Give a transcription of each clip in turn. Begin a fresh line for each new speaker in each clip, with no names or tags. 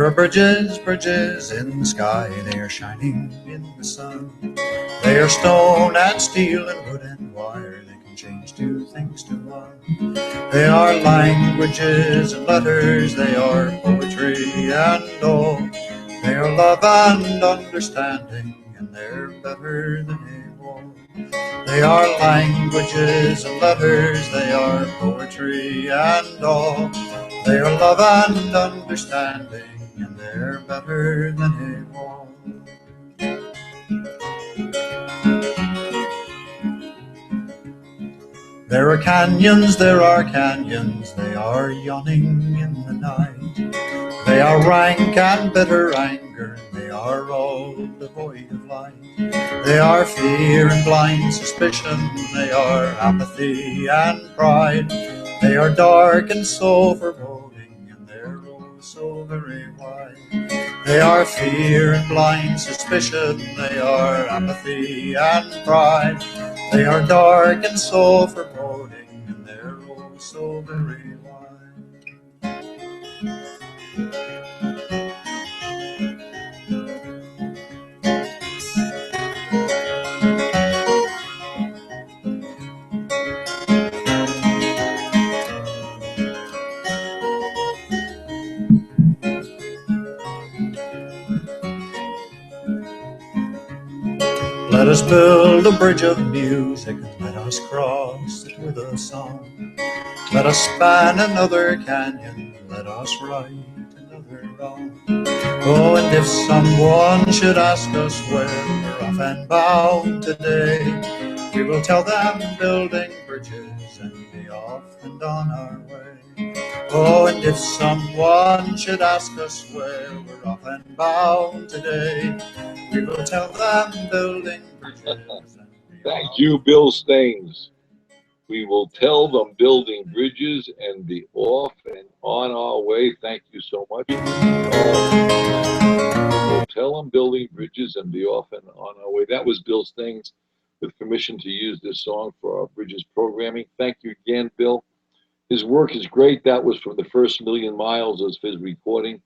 There are bridges, bridges in the sky, they are shining in the sun. They are stone and steel and wood and wire, they can change two things to one. They are languages and letters, they are poetry and all. They are love and understanding, and they're better than a wall. They are languages and letters, they are poetry and all. They are love and understanding, and they're better than a wall. There are canyons, they are yawning in the night. They are rank and bitter anger, they are all devoid of light. They are fear and blind suspicion, they are apathy and pride. They are dark and so foreboding, and they're oh so very wide. They are fear and blind suspicion, they are apathy and pride. They are dark and so foreboding, and they're oh so very wide. Let us build a bridge of music, let us cross it with a song. Let us span another canyon, let us right another wrong. Oh, and if someone should ask us where we're off and bound today, we will tell them building bridges and be off and on our way. Oh, and if someone should ask us where we're off and bound today, we will tell them building bridges and be
Thank you, Bill Staines. We will tell them building bridges and be off and on our way. Thank you so much. We'll tell them building bridges and be off and on our way. That was Bill Staines with permission to use this song for our Bridges programming. Thank you again, Bill. His work is great. That was from the first Million Miles of his recording.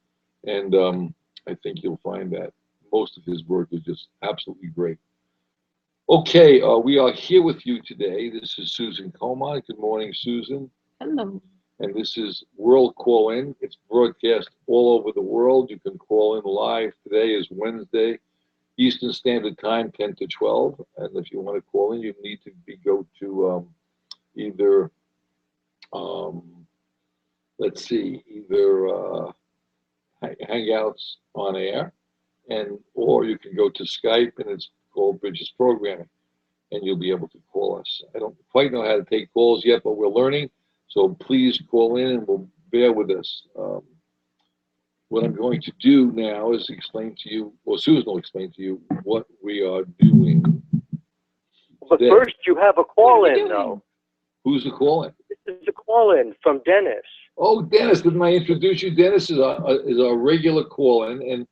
And I think you'll find that most of his work is just absolutely great. Okay, we are here with you today. This is Susan Comont. Good morning, Susan.
Hello.
And this is World Call In. It's broadcast all over the world. You can call in live. Today is Wednesday, Eastern Standard Time, 10 to 12. And if you want to call in, you need to go to either, let's see, either Hangouts on air, or you can go to Skype, and it's called Bridges Programming, and you'll be able to call us. I don't quite know how to take calls yet, but we're learning. So please call in and we'll bear with us. What I'm going to do now is explain to you, well, Susan will explain to you what we are doing.
But
today.
First, you have a call-in, though.
Who's the call-in?
This is a call-in from Dennis.
Oh, Dennis, didn't I introduce you? Dennis is our regular call-in, and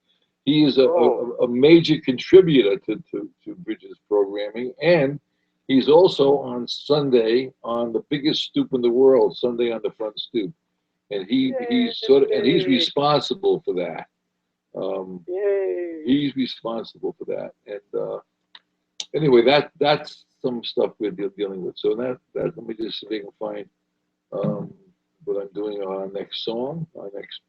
he is a major contributor to Bridges Programming, and he's also on Sunday on the biggest stoop in the world, Sunday on the Front Stoop, and he's responsible for that. He's responsible for that, and anyway, that's some stuff we're dealing with. So that let me just see if I can find what I'm doing on our next song, our next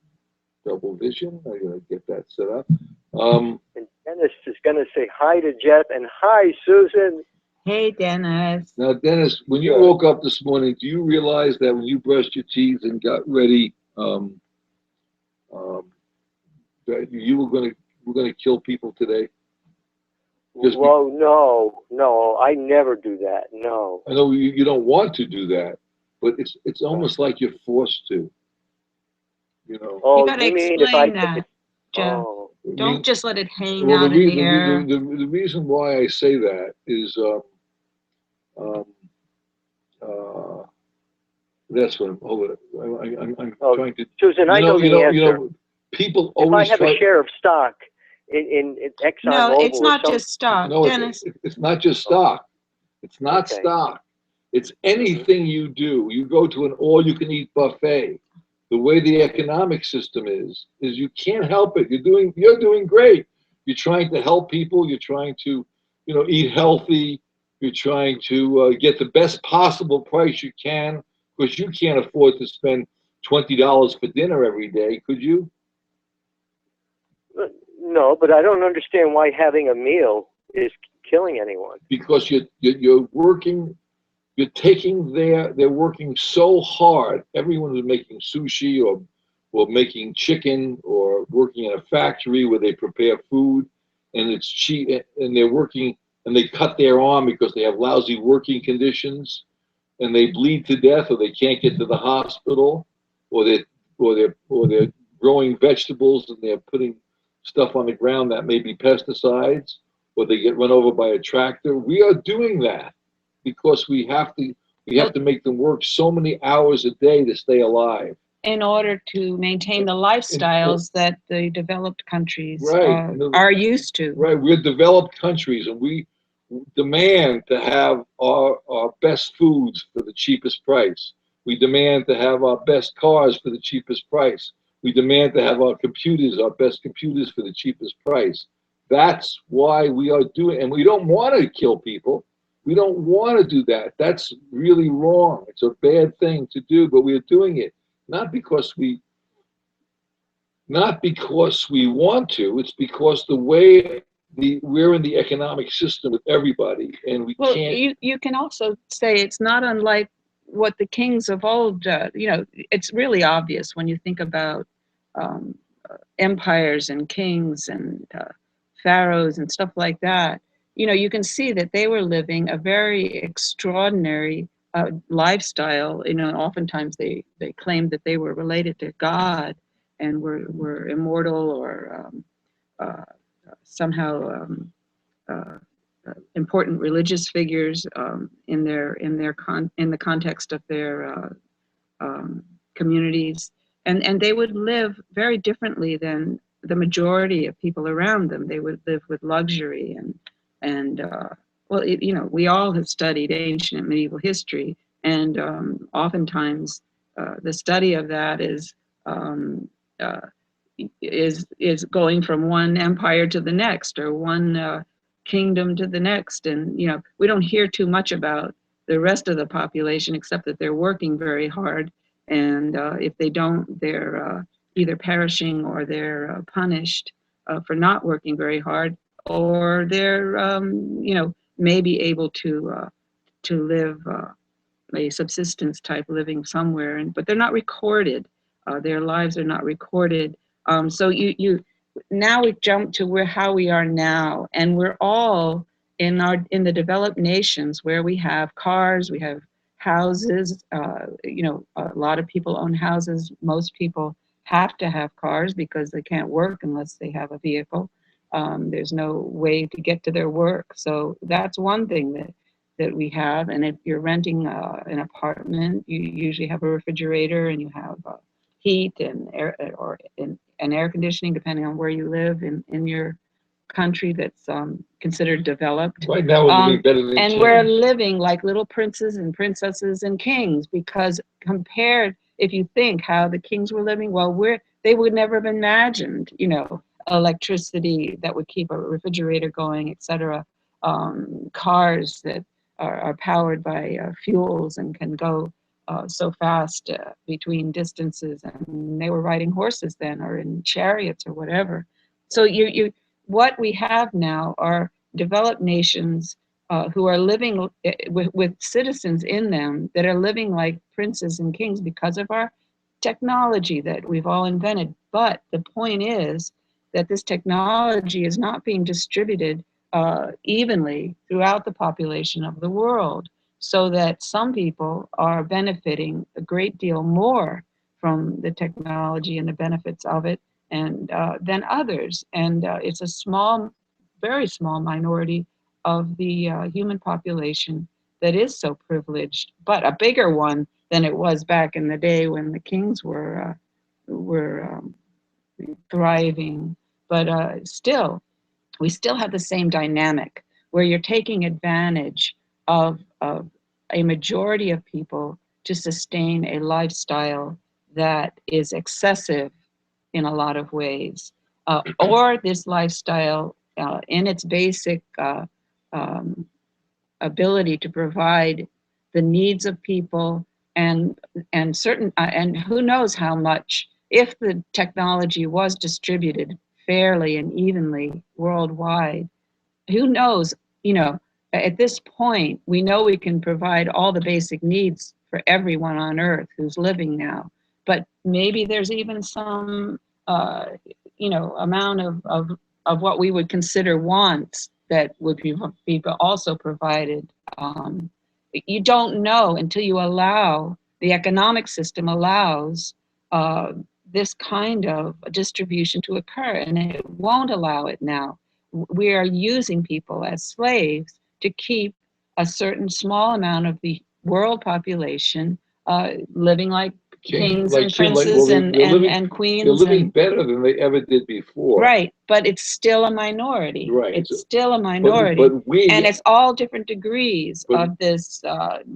double vision. I'm gonna get that set up.
And Dennis is gonna say hi to Jeff and hi, Susan.
Hey, Dennis.
Now, Dennis, when you woke up this morning, do you realize that when you brushed your teeth and got ready, that you were gonna kill people today?
Well, no, I never do that. No.
I know you don't want to do that, but it's almost like you're forced to. You know.
Oh,
You gotta explain that, Jeff. Don't just let it hang out in the air.
The reason why I say that is that's what I'm trying to.
Susan, I know the answer.
You know, people always.
If I have a share of stock in Exxon
No,
Mobil
it's not just stock,
no,
Dennis.
It's not just stock. It's not stock. It's anything you do. You go to an all-you-can-eat buffet. the way the economic system is you can't help it. You're doing great. You're trying to help people. You're trying to, eat healthy. You're trying to get the best possible price you can, because you can't afford to spend $20 for dinner every day, could you?
No, but I don't understand why having a meal is killing anyone.
Because you're working. They're working so hard. Everyone is making sushi or making chicken or working in a factory where they prepare food and it's cheap, and they're working and they cut their arm because they have lousy working conditions and they bleed to death, or they can't get to the hospital, or they're growing vegetables and they're putting stuff on the ground that may be pesticides, or they get run over by a tractor. We are doing that because we have to make them work so many hours a day to stay alive
in order to maintain the lifestyles that the developed countries are used to.
Right, we're developed countries, and we demand to have our best foods for the cheapest price. We demand to have our best cars for the cheapest price. We demand to have our best computers for the cheapest price. That's why we are doing, and we don't want to kill people. We don't want to do that. That's really wrong. It's a bad thing to do, but we're doing it not because we want to. It's because the way we're in the economic system with everybody, and we can't.
You can also say it's not unlike what the kings of old. It's really obvious when you think about empires and kings and pharaohs and stuff like that. You can see that they were living a very extraordinary lifestyle. Oftentimes they claimed that they were related to God and were immortal or somehow important religious figures in the context of their communities, and they would live very differently than the majority of people around them. They would live with luxury and we all have studied ancient and medieval history, and oftentimes the study of that is going from one empire to the next, or one kingdom to the next, and we don't hear too much about the rest of the population except that they're working very hard, and if they don't, they're either perishing or they're punished for not working very hard, or they're maybe able to live a subsistence type living somewhere, but they're not recorded. Their lives are not recorded. So you now we jump to how we are now, and we're all in the developed nations where we have cars, we have houses. A lot of people own houses. Most people have to have cars because they can't work unless they have a vehicle. There's no way to get to their work. So that's one thing that we have. And if you're renting an apartment, you usually have a refrigerator and you have heat and air conditioning, depending on where you live in your country that's considered developed.
Right now we're living better than
and
kings.
We're living like little princes and princesses and kings, because compared, if you think how the kings were living, they would never have imagined, electricity that would keep a refrigerator going, etc. Cars that are powered by fuels and can go so fast between distances, and they were riding horses then, or in chariots or whatever. So what we have now are developed nations who are living with citizens in them that are living like princes and kings because of our technology that we've all invented. But the point is that this technology is not being distributed evenly throughout the population of the world, so that some people are benefiting a great deal more from the technology and the benefits of it and than others. And it's a very small minority of the human population that is so privileged, but a bigger one than it was back in the day when the kings were thriving. But we still have the same dynamic where you're taking advantage of a majority of people to sustain a lifestyle that is excessive in a lot of ways, or this lifestyle in its basic um, ability to provide the needs of people and certain and who knows how much, if the technology was distributed fairly and evenly worldwide, who knows, you know, at this point we know we can provide all the basic needs for everyone on earth who's living now, but maybe there's even some you know, amount of what we would consider wants that would be also provided. You don't know until you allow, the economic system allows this kind of distribution to occur, and it won't allow it now. We are using people as slaves to keep a certain small amount of the world population living like kings and princes and queens.
They're living better than they ever did before.
Right, but it's still a minority.
Right.
It's still a minority.
But we,
and it's all different degrees of this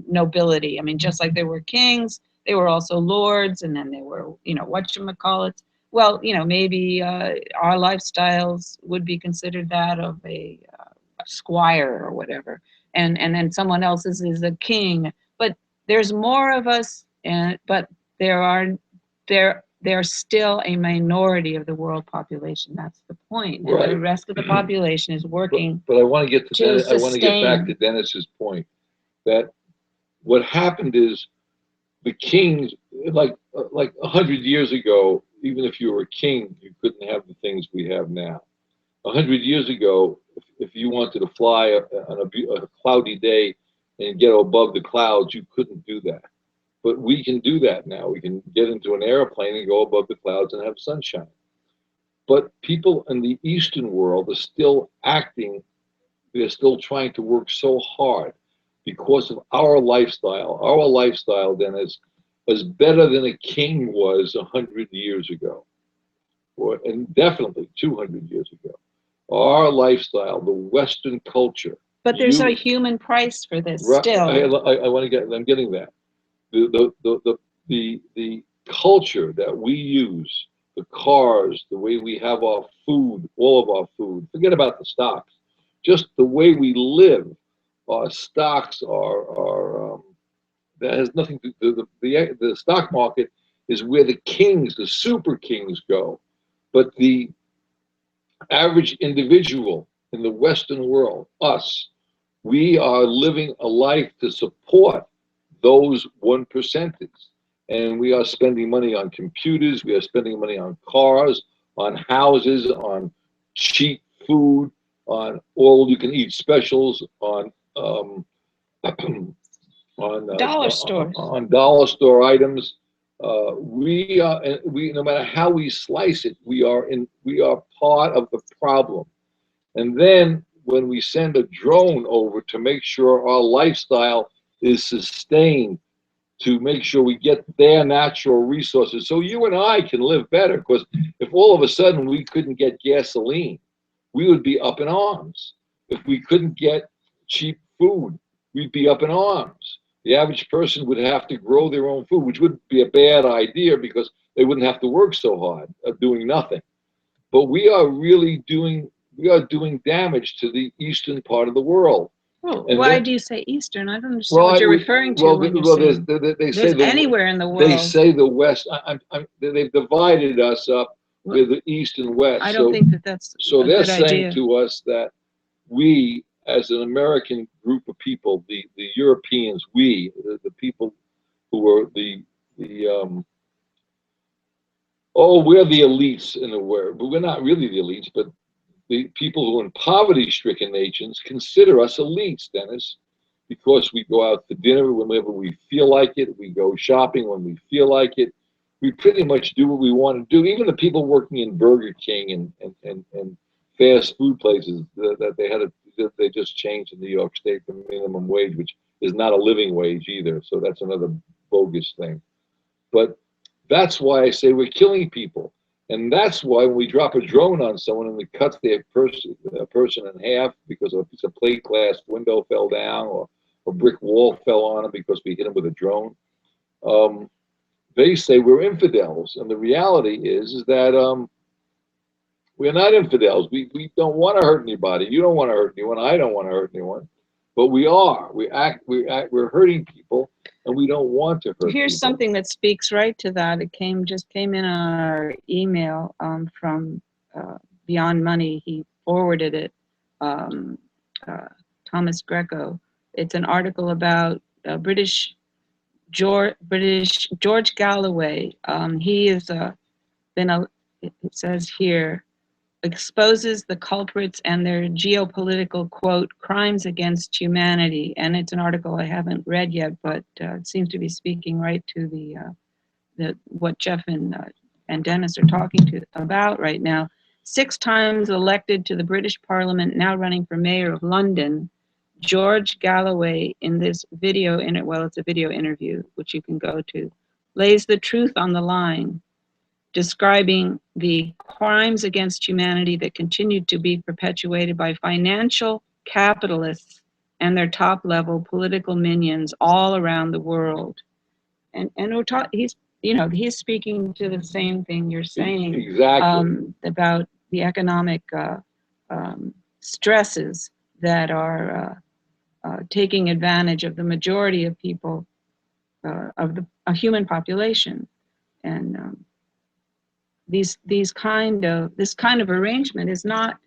nobility. I mean, just like there were kings, they were also lords, and then they were, you know, whatchamacallit. Well, you know, maybe our lifestyles would be considered that of a squire or whatever, and then someone else's is a king. But there's more of us, but they're still a minority of the world population. That's the point. And the rest of the population is working.
But I want to get to Dennis, I want to get back to Dennis's point that what happened is the kings, like 100 years ago, even if you were a king, you couldn't have the things we have now. 100 years ago, if you wanted to fly on a cloudy day and get above the clouds, you couldn't do that. But we can do that now. We can get into an airplane and go above the clouds and have sunshine. But people in the Eastern world are still acting, they're still trying to work so hard because of our lifestyle. Our lifestyle then is better than a king was 100 years ago, and definitely 200 years ago. Our lifestyle, the Western culture.
But there's a human price for this still.
I want to get, I'm getting that. The culture that we use, the cars, the way we have our food, all of our food, forget about the stocks, just the way we live, our stocks are that has nothing to do, the stock market is where the kings, the super kings go. But the average individual in the Western world, us, we are living a life to support those 1%. And we are spending money on computers, we are spending money on cars, on houses, on cheap food, on all you can eat specials, on
dollar stores,
on dollar store items. We no matter how we slice it, we are part of the problem. And then when we send a drone over to make sure our lifestyle is sustained, to make sure we get their natural resources, so you and I can live better. Because if all of a sudden we couldn't get gasoline, we would be up in arms. If we couldn't get cheap food, we'd be up in arms. The average person would have to grow their own food, which would be a bad idea because they wouldn't have to work so hard doing nothing. But we are doing damage to the eastern part of the world.
Oh, why do you say Eastern? I don't understand what you're referring to.
They say
anywhere in the world.
They say the West. They've divided us up with the East and West.
I don't think that's
so. They're saying
idea.
To us that we, as an American group of people, the Europeans, the people who are we're the elites in a way, but we're not really the elites, but the people who are in poverty-stricken nations consider us elites, Dennis, because we go out to dinner whenever we feel like it. We go shopping when we feel like it. We pretty much do what we want to do. Even the people working in Burger King and fast food places that they just changed in New York State the minimum wage, which is not a living wage either. So that's another bogus thing. But that's why I say we're killing people. And that's why when we drop a drone on someone and it cuts their person in half because a piece of plate glass window fell down or a brick wall fell on them because we hit them with a drone, they say we're infidels, and the reality is that we're not infidels. We don't want to hurt anybody. You don't want to hurt anyone. I don't want to hurt anyone. But we are. We're hurting people, and we don't want to hurt
Here's
people.
something that speaks right to that. It just came in on our email from Beyond Money. He forwarded it. Thomas Greco. It's an article about George Galloway. He is it says here, exposes the culprits and their geopolitical, quote, crimes against humanity. And it's an article I haven't read yet, but it seems to be speaking right to the what Jeff and Dennis are talking about right now. 6 times elected to the British Parliament, now running for mayor of London, George Galloway, in this video, it's a video interview, which you can go to, lays the truth on the line, describing the crimes against humanity that continue to be perpetuated by financial capitalists and their top-level political minions all around the world. And he's speaking to the same thing you're saying.
Exactly.
About the economic stresses that are taking advantage of the majority of people, of the human population. And this kind of arrangement is not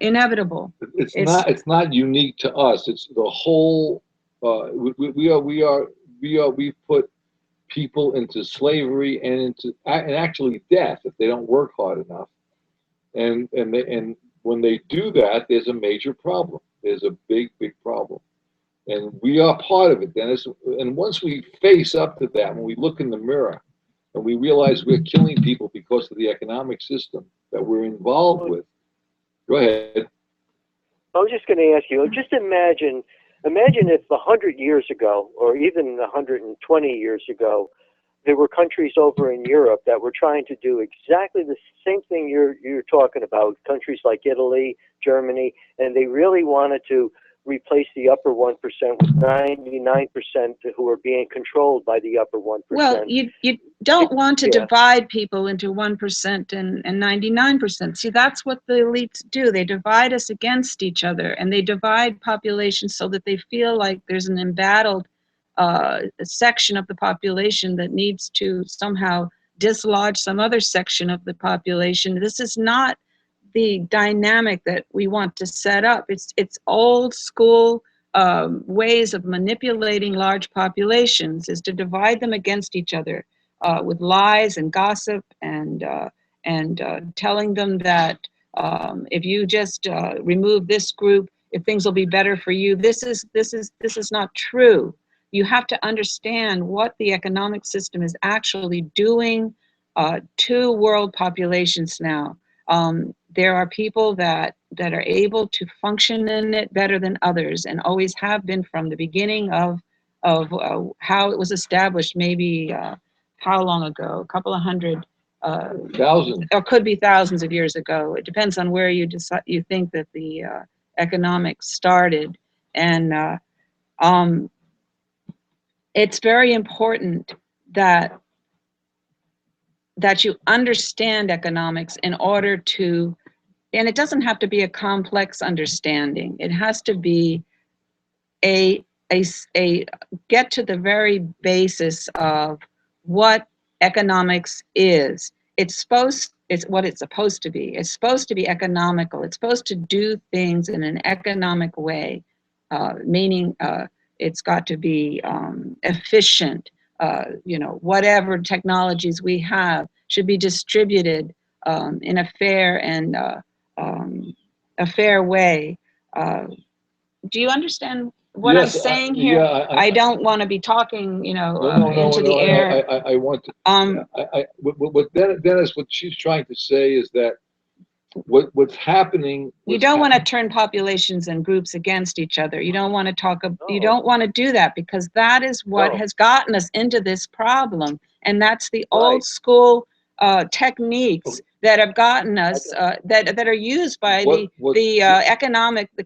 inevitable.
It's not unique to us. It's the whole. We've put people into slavery and actually death if they don't work hard enough. And when they do that, there's a major problem. There's a big problem, and we are part of it, Dennis. And once we face up to that, when we look in the mirror, and we realize we're killing people because of the economic system that we're involved with. Go ahead.
I was just going to ask you, just imagine if 100 years ago, or even 120 years ago, there were countries over in Europe that were trying to do exactly the same thing you're talking about, countries like Italy, Germany, and they really wanted to replace the upper 1% with 99% who are being controlled by the upper 1%.
Well, you don't want to divide people into 1% and 99%. See, that's what the elites do. They divide us against each other, and they divide populations so that they feel like there's an embattled section of the population that needs to somehow dislodge some other section of the population. This is not the dynamic that we want to set up. It's old school ways of manipulating large populations, is to divide them against each other with lies and gossip and telling them that if you just remove this group, if things will be better for you. This is not true. You have to understand what the economic system is actually doing to world populations now. There are people that are able to function in it better than others, and always have been from the beginning of how it was established. Maybe how long ago? A couple of hundred,
thousands,
or could be thousands of years ago. It depends on where you think that the economics started, and it's very important that you understand economics in order to. And it doesn't have to be a complex understanding. It has to be a get to the very basis of what economics is. It's what it's supposed to be. It's supposed to be economical. It's supposed to do things in an economic way, meaning it's got to be efficient. Whatever technologies we have should be distributed in a fair and a fair way. Do you understand what I'm saying here?
Yeah,
I don't want to be talking, into the air.
I want to. What Dennis, what she's trying to say is that what's happening.
You don't want to turn populations and groups against each other. You don't want to you don't want to do that, because that is what has gotten us into this problem, and that's the old school techniques that have gotten us that are used by the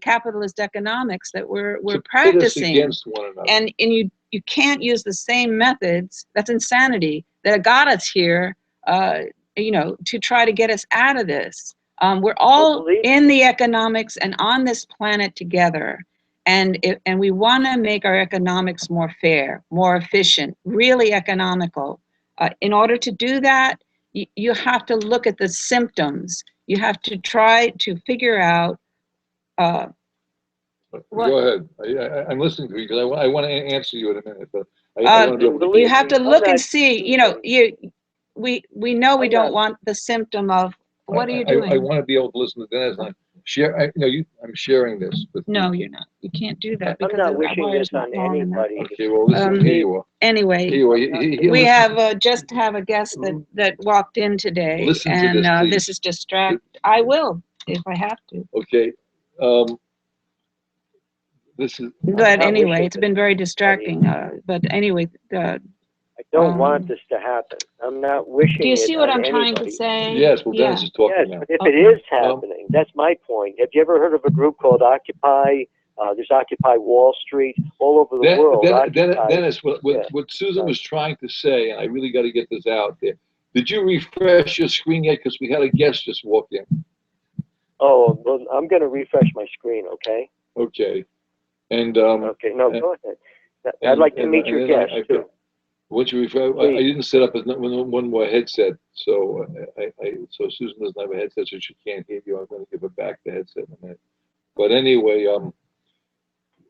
capitalist economics that we're practicing.
Against one another.
And you can't use the same methods. That's insanity. that got us here, to try to get us out of this. We're all in the economics and on this planet together. And we want to make our economics more fair, more efficient, really economical. In order to do that, you have to look at the symptoms. You have to try to figure out.
Go ahead. I'm listening to you because I want to answer you in a minute, but I want to be able to.
You have to look and see. We know we don't want the symptom of. What are you doing?
I want to be able to listen to Dennis. I'm sharing this.
No, you're not. You can't do that
I'm
because
not wishing this on anybody.
Okay, well, listen. Here you are.
Anyway, we have just have a guest that walked in today,
listen
and
to this,
this is distract. I will if I have to.
Okay. This is.
But anyway, it's been very distracting. But anyway,
I don't want this to happen. I'm not wishing.
Do you see what I'm
trying
to say?
Yes, well, Dennis is talking now.
But if it is happening, that's my point. Have you ever heard of a group called Occupy? There's Occupy Wall Street all over the world.
Dennis, what Susan was trying to say, and I really got to get this out there. Did you refresh your screen yet? Because we had a guest just walk in.
Oh, well, I'm going to refresh my screen, okay?
Okay. And
okay, no, go ahead. I'd like to meet your guest too.
Once you refresh, I didn't set up one more headset, so so Susan doesn't have a headset, so she can't hear you. I'm going to give her back the headset in a minute. But anyway,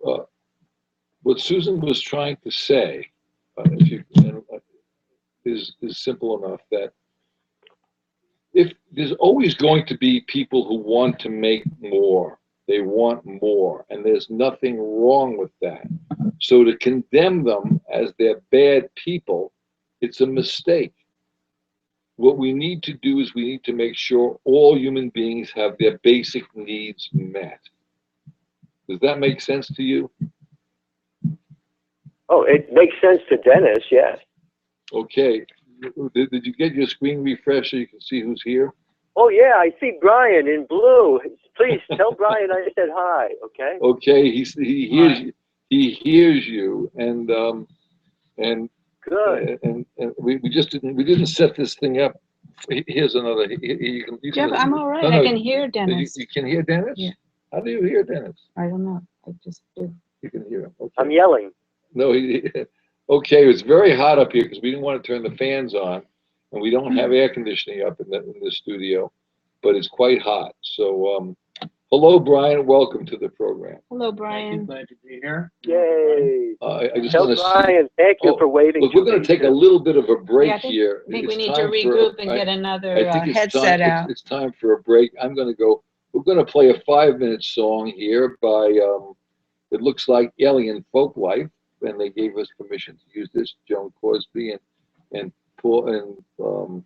what Susan was trying to say, is simple enough that if there's always going to be people who want to make more. They want more, and there's nothing wrong with that. So to condemn them as they're bad people, it's a mistake. What we need to do is we need to make sure all human beings have their basic needs met. Does that make sense to you? Oh,
it makes sense to Dennis, yes.
Okay. Did you get your screen refreshed so you can see who's here?
Oh, yeah, I see Brian in blue. Please tell Brian I said hi, okay?
Okay, he hears you, and
good.
And we didn't set this thing up. Here's another.
Jeff, I'm all right. I can hear Dennis.
You can hear Dennis?
Yeah.
How do you hear Dennis?
I don't know. I just do.
You can hear him. Okay.
I'm yelling.
No, okay. It's very hot up here because we didn't want to turn the fans on, and we don't have air conditioning up in the studio, but it's quite hot. So, hello, Brian. Welcome to the program.
Hello, Brian.
Glad to be here.
Yay.
I just
tell
want to
Brian, thank you for waiting.
Look, we're going to take a little bit of a break here.
I think we need to regroup and get another headset out.
It's time for a break. I'm going to go. We're going to play a 5-minute song here by, it looks like Alien Folk Life, and they gave us permission to use this. Joan Crosby and Paul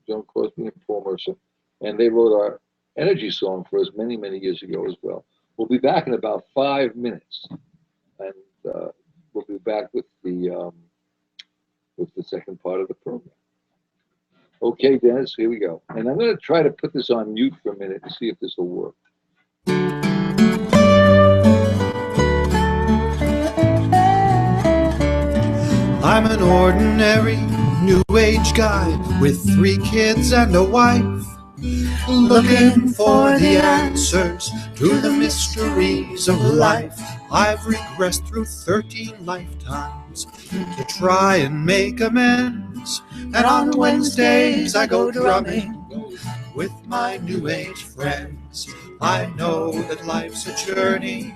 Joan Crosby and Paul Mercer, and they wrote our energy song for us many years ago as well. We'll be back in about 5 minutes, and we'll be back with the second part of the program. Okay, Dennis, here we go. And I'm going to try to put this on mute for a minute and see if this will work.
I'm an ordinary new age guy with 3 kids and a wife, looking for the answers to the mysteries of life. I've regressed through 13 lifetimes to try and make amends, and on Wednesdays I go drumming with my new age friends. I know that life's a journey.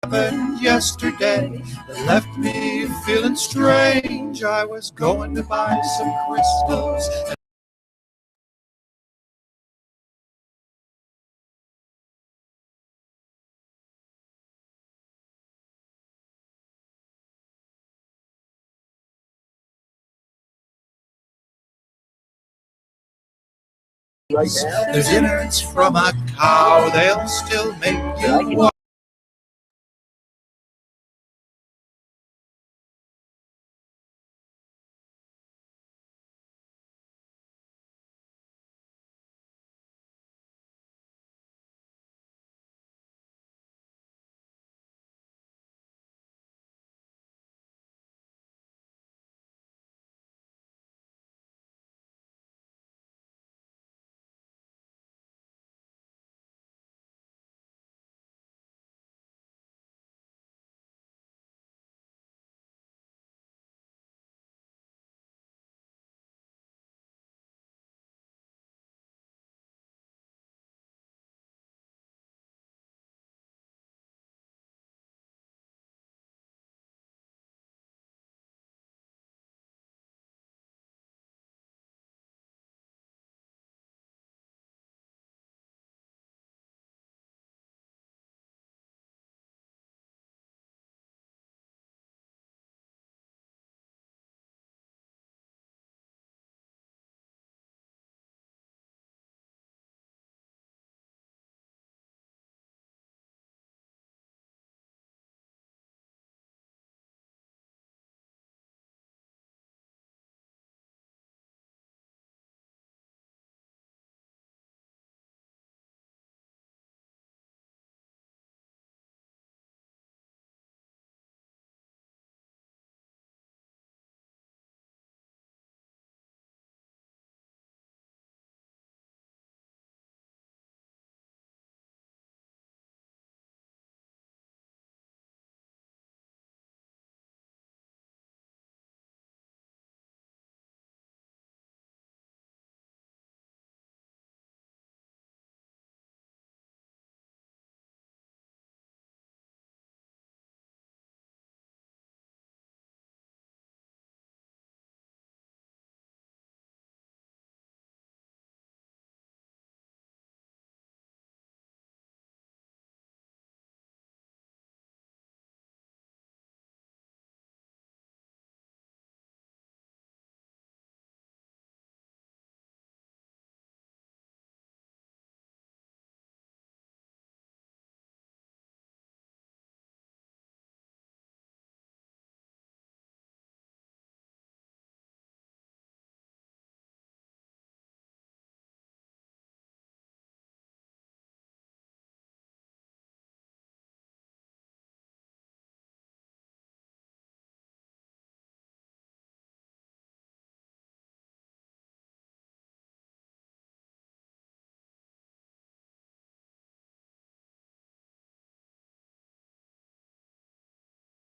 Happened yesterday that left me feeling strange. I was going to buy some crystals right now. There's innards from a cow, they'll still make you walk.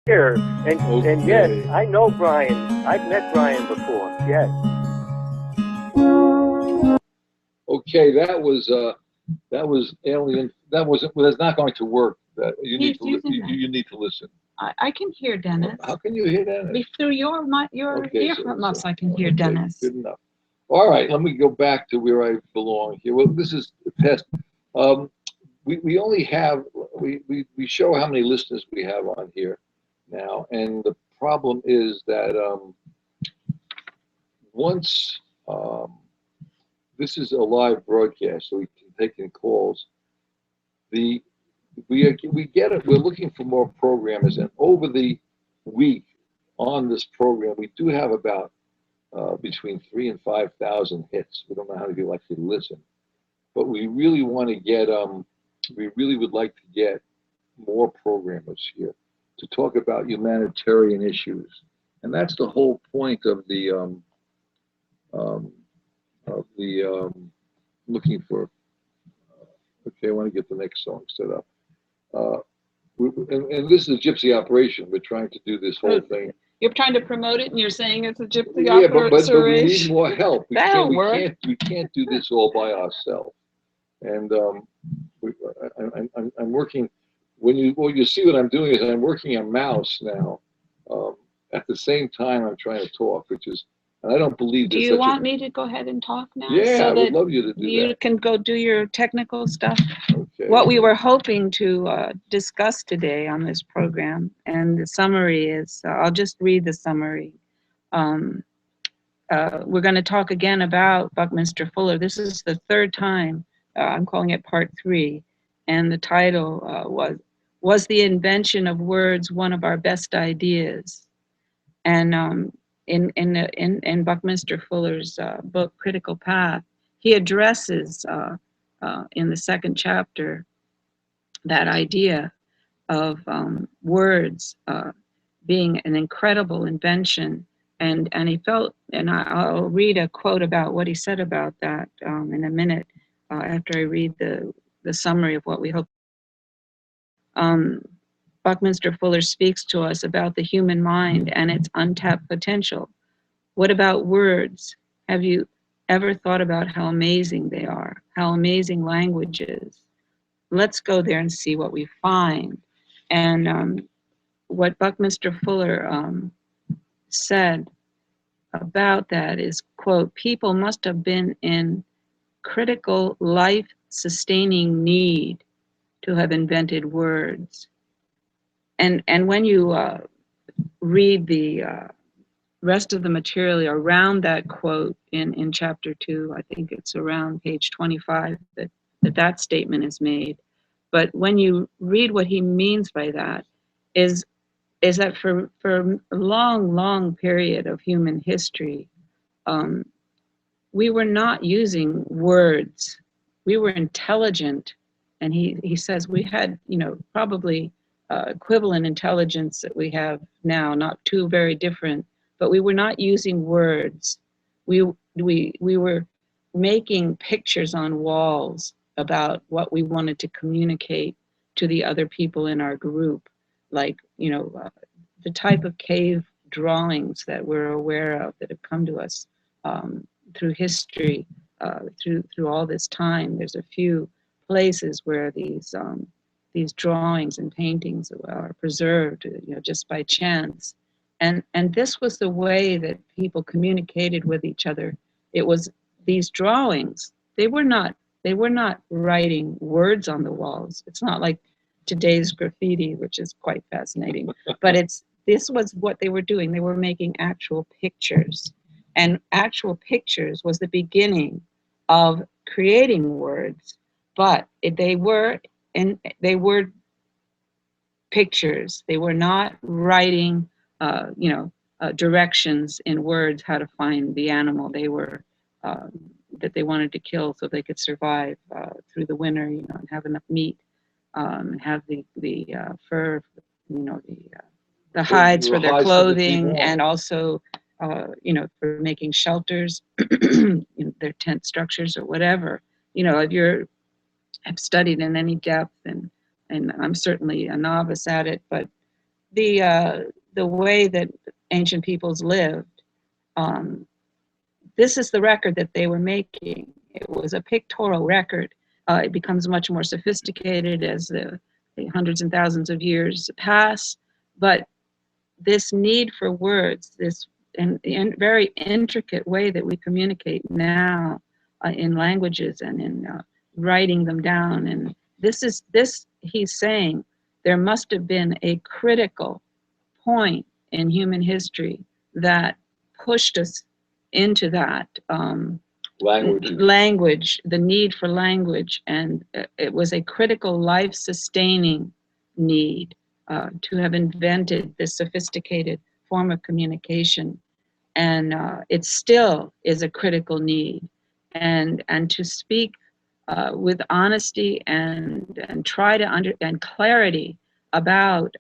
here. And yes,
Okay.
I know Brian. I've met Brian before. Yes.
Okay, that was alien. That wasn't. Well, that's not going to work. That you need to you need to listen.
I can hear Dennis.
How can you hear that?
Through your
Okay,
earmuffs, I can hear
okay,
Dennis.
good enough. All right, let me go back to where I belong here. Well, this is a test. We only have we show how many listeners we have on here now, and the problem is that once this is a live broadcast, so we can take in calls. We get it. We're looking for more programmers, and over the week on this program, we do have about between 3,000 and 5,000 hits. We don't know how many people actually listen, but we really want to get. We really would like to get more programmers here to talk about humanitarian issues, and that's the whole point of the looking for. Okay, I want to get the next song set up. And this is a gypsy operation. We're trying to do this whole thing.
You're trying to promote it, and you're saying it's a gypsy
Yeah, but we need
operation.
more help. We can't do this all by ourselves. And I'm working. When you see what I'm doing is I'm working a mouse now. At the same time, I'm trying to talk, which is, and I don't believe.
Do you want me to go ahead and talk now?
Yeah,
so
I would love you to do that.
You can go do your technical stuff.
Okay.
What we were hoping to discuss today on this program, and the summary is, I'll just read the summary. We're going to talk again about Buckminster Fuller. This is the third time. I'm calling it part 3, and the title was the invention of words one of our best ideas? And in Buckminster Fuller's book Critical Path, he addresses in the second chapter that idea of words being an incredible invention. And he felt, and I'll read a quote about what he said about that in a minute after I read the summary of what we hope. Buckminster Fuller speaks to us about the human mind and its untapped potential. What about words? Have you ever thought about how amazing they are, how amazing language is? Let's go there and see what we find. And what Buckminster Fuller said about that is, quote, people must have been in critical life-sustaining need to have invented words. And when you read the rest of the material around that quote in chapter 2, I think it's around page 25 that statement is made. But when you read what he means by that is that for a long period of human history, we were not using words. We were intelligent. And he says we had, probably equivalent intelligence that we have now, not too very different, but we were not using words. We were making pictures on walls about what we wanted to communicate to the other people in our group, like, the type of cave drawings that we're aware of that have come to us through history, through all this time. There's a few places where these drawings and paintings are preserved, just by chance. And this was the way that people communicated with each other. It was these drawings. They were not writing words on the walls. It's not like today's graffiti, which is quite fascinating. But this was what they were doing. They were making actual pictures. And actual pictures was the beginning of creating words. But they were pictures. They were not writing, directions in words how to find the animal they were that they wanted to kill so they could survive through the winter, and have enough meat, have the fur, the hides for their clothing, and also for making shelters, their tent structures or whatever. If have studied in any depth, and I'm certainly a novice at it, but the way that ancient peoples lived, this is the record that they were making. It was a pictorial record. It becomes much more sophisticated as the hundreds and thousands of years pass, but this need for words, this very intricate way that we communicate now in languages and in writing them down, and this he's saying there must have been a critical point in human history that pushed us into that language, the need for language, and it was a critical life-sustaining need to have invented this sophisticated form of communication, and it still is a critical need, and to speak with honesty and try to and clarity about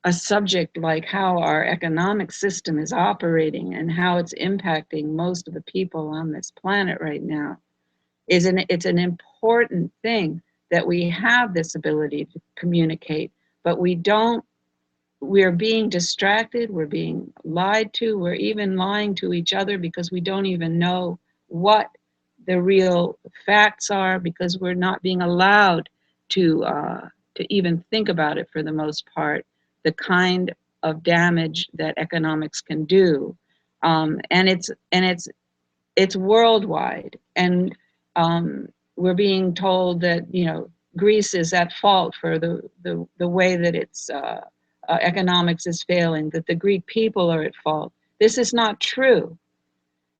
a subject like how our economic system is operating and how it's impacting most of the people on this planet right now it's an important thing that we have this ability to communicate, but we're being distracted, we're being lied to, we're even lying to each other because we don't even know what the real facts are, because we're not being allowed to even think about it for the most part, the kind of damage that economics can do, and it's worldwide, and we're being told that Greece is at fault for the way that its economics is failing, that the Greek people are at fault. This is not true.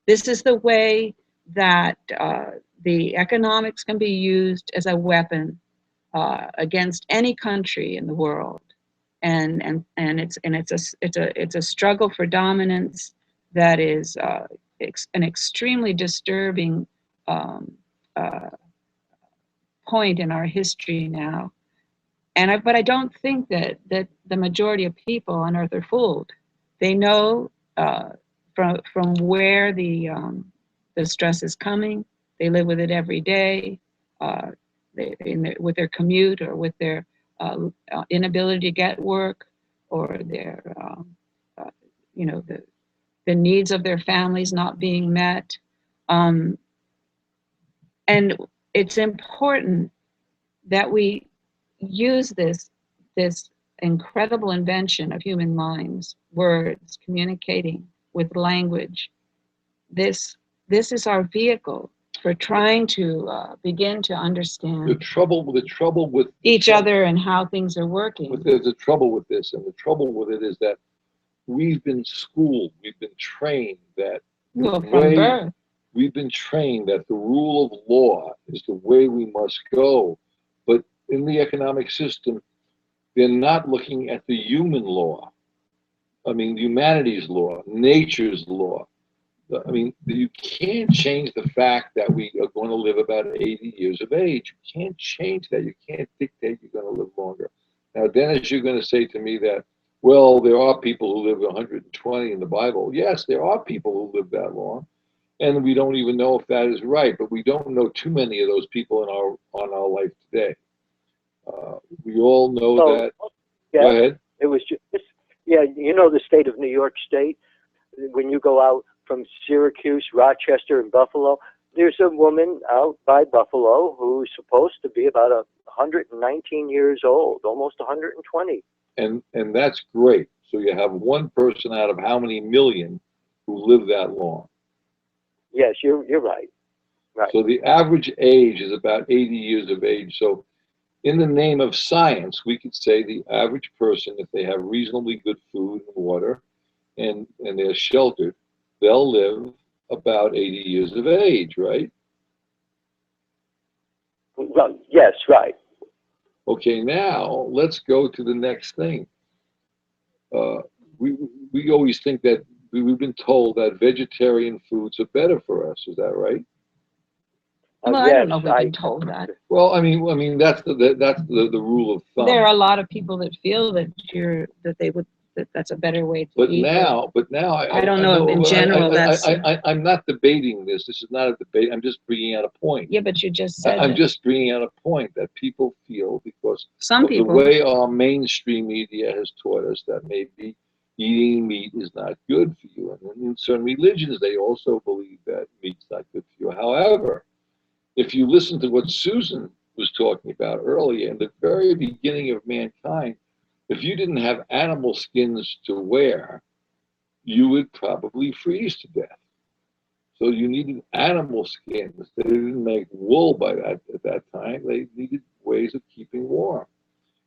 This is the way that the economics can be used as a weapon against any country in the world, and it's a struggle for dominance that is an extremely disturbing point in our history now. But I don't think that the majority of people on Earth are fooled. They know from where the stress is coming. They live with it every day, with their commute or with their inability to get work, or their the needs of their families not being met. And it's important that we use this incredible invention of human minds, words, communicating with language. This is our vehicle for trying to begin to understand
the trouble with
each other and how things are working.
There's the trouble with this, and the trouble with it is that we've been schooled, we've been trained that
from birth.
We've been trained that the rule of law is the way we must go. But in the economic system, they're not looking at the human law. I mean, humanity's law, nature's law. I mean, you can't change the fact that we are going to live about 80 years of age. You can't change that. You can't dictate you're going to live longer. Now, Dennis, you're going to say to me that, well, there are people who live 120 in the Bible. Yes, there are people who live that long. And we don't even know if that is right, but we don't know too many of those people on our life today. We all know that.
Yeah,
go ahead.
It was just, the state of New York State, when you go out from Syracuse, Rochester, and Buffalo, there's a woman out by Buffalo who's supposed to be about 119 years old, almost 120.
And that's great. So you have one person out of how many million who live that long?
Yes, you're right. Right.
So the average age is about 80 years of age. So in the name of science, we could say the average person, if they have reasonably good food and water and they're sheltered, they'll live about 80 years of age, right?
Well, yes, right.
Okay, now let's go to the next thing. We always think that we've been told that vegetarian foods are better for us. Is that right?
Well, I don't know if we've been told that.
Well, I mean that's the rule of thumb.
There are a lot of people that feel that they would that's a better way to
But
eat.
now
I don't know in general that's.
I'm not debating this. This is not a debate. I'm just bringing out a point.
Yeah, but you just said
I'm
that.
just bringing out a point that people feel because
Some
of the
people.
way our mainstream media has taught us that maybe eating meat is not good for you. And in certain religions, they also believe that meat's not good for you. However, if you listen to what Susan was talking about earlier, in the very beginning of mankind, if you didn't have animal skins to wear, you would probably freeze to death. So you needed animal skins. They didn't make wool at that time. They needed ways of keeping warm,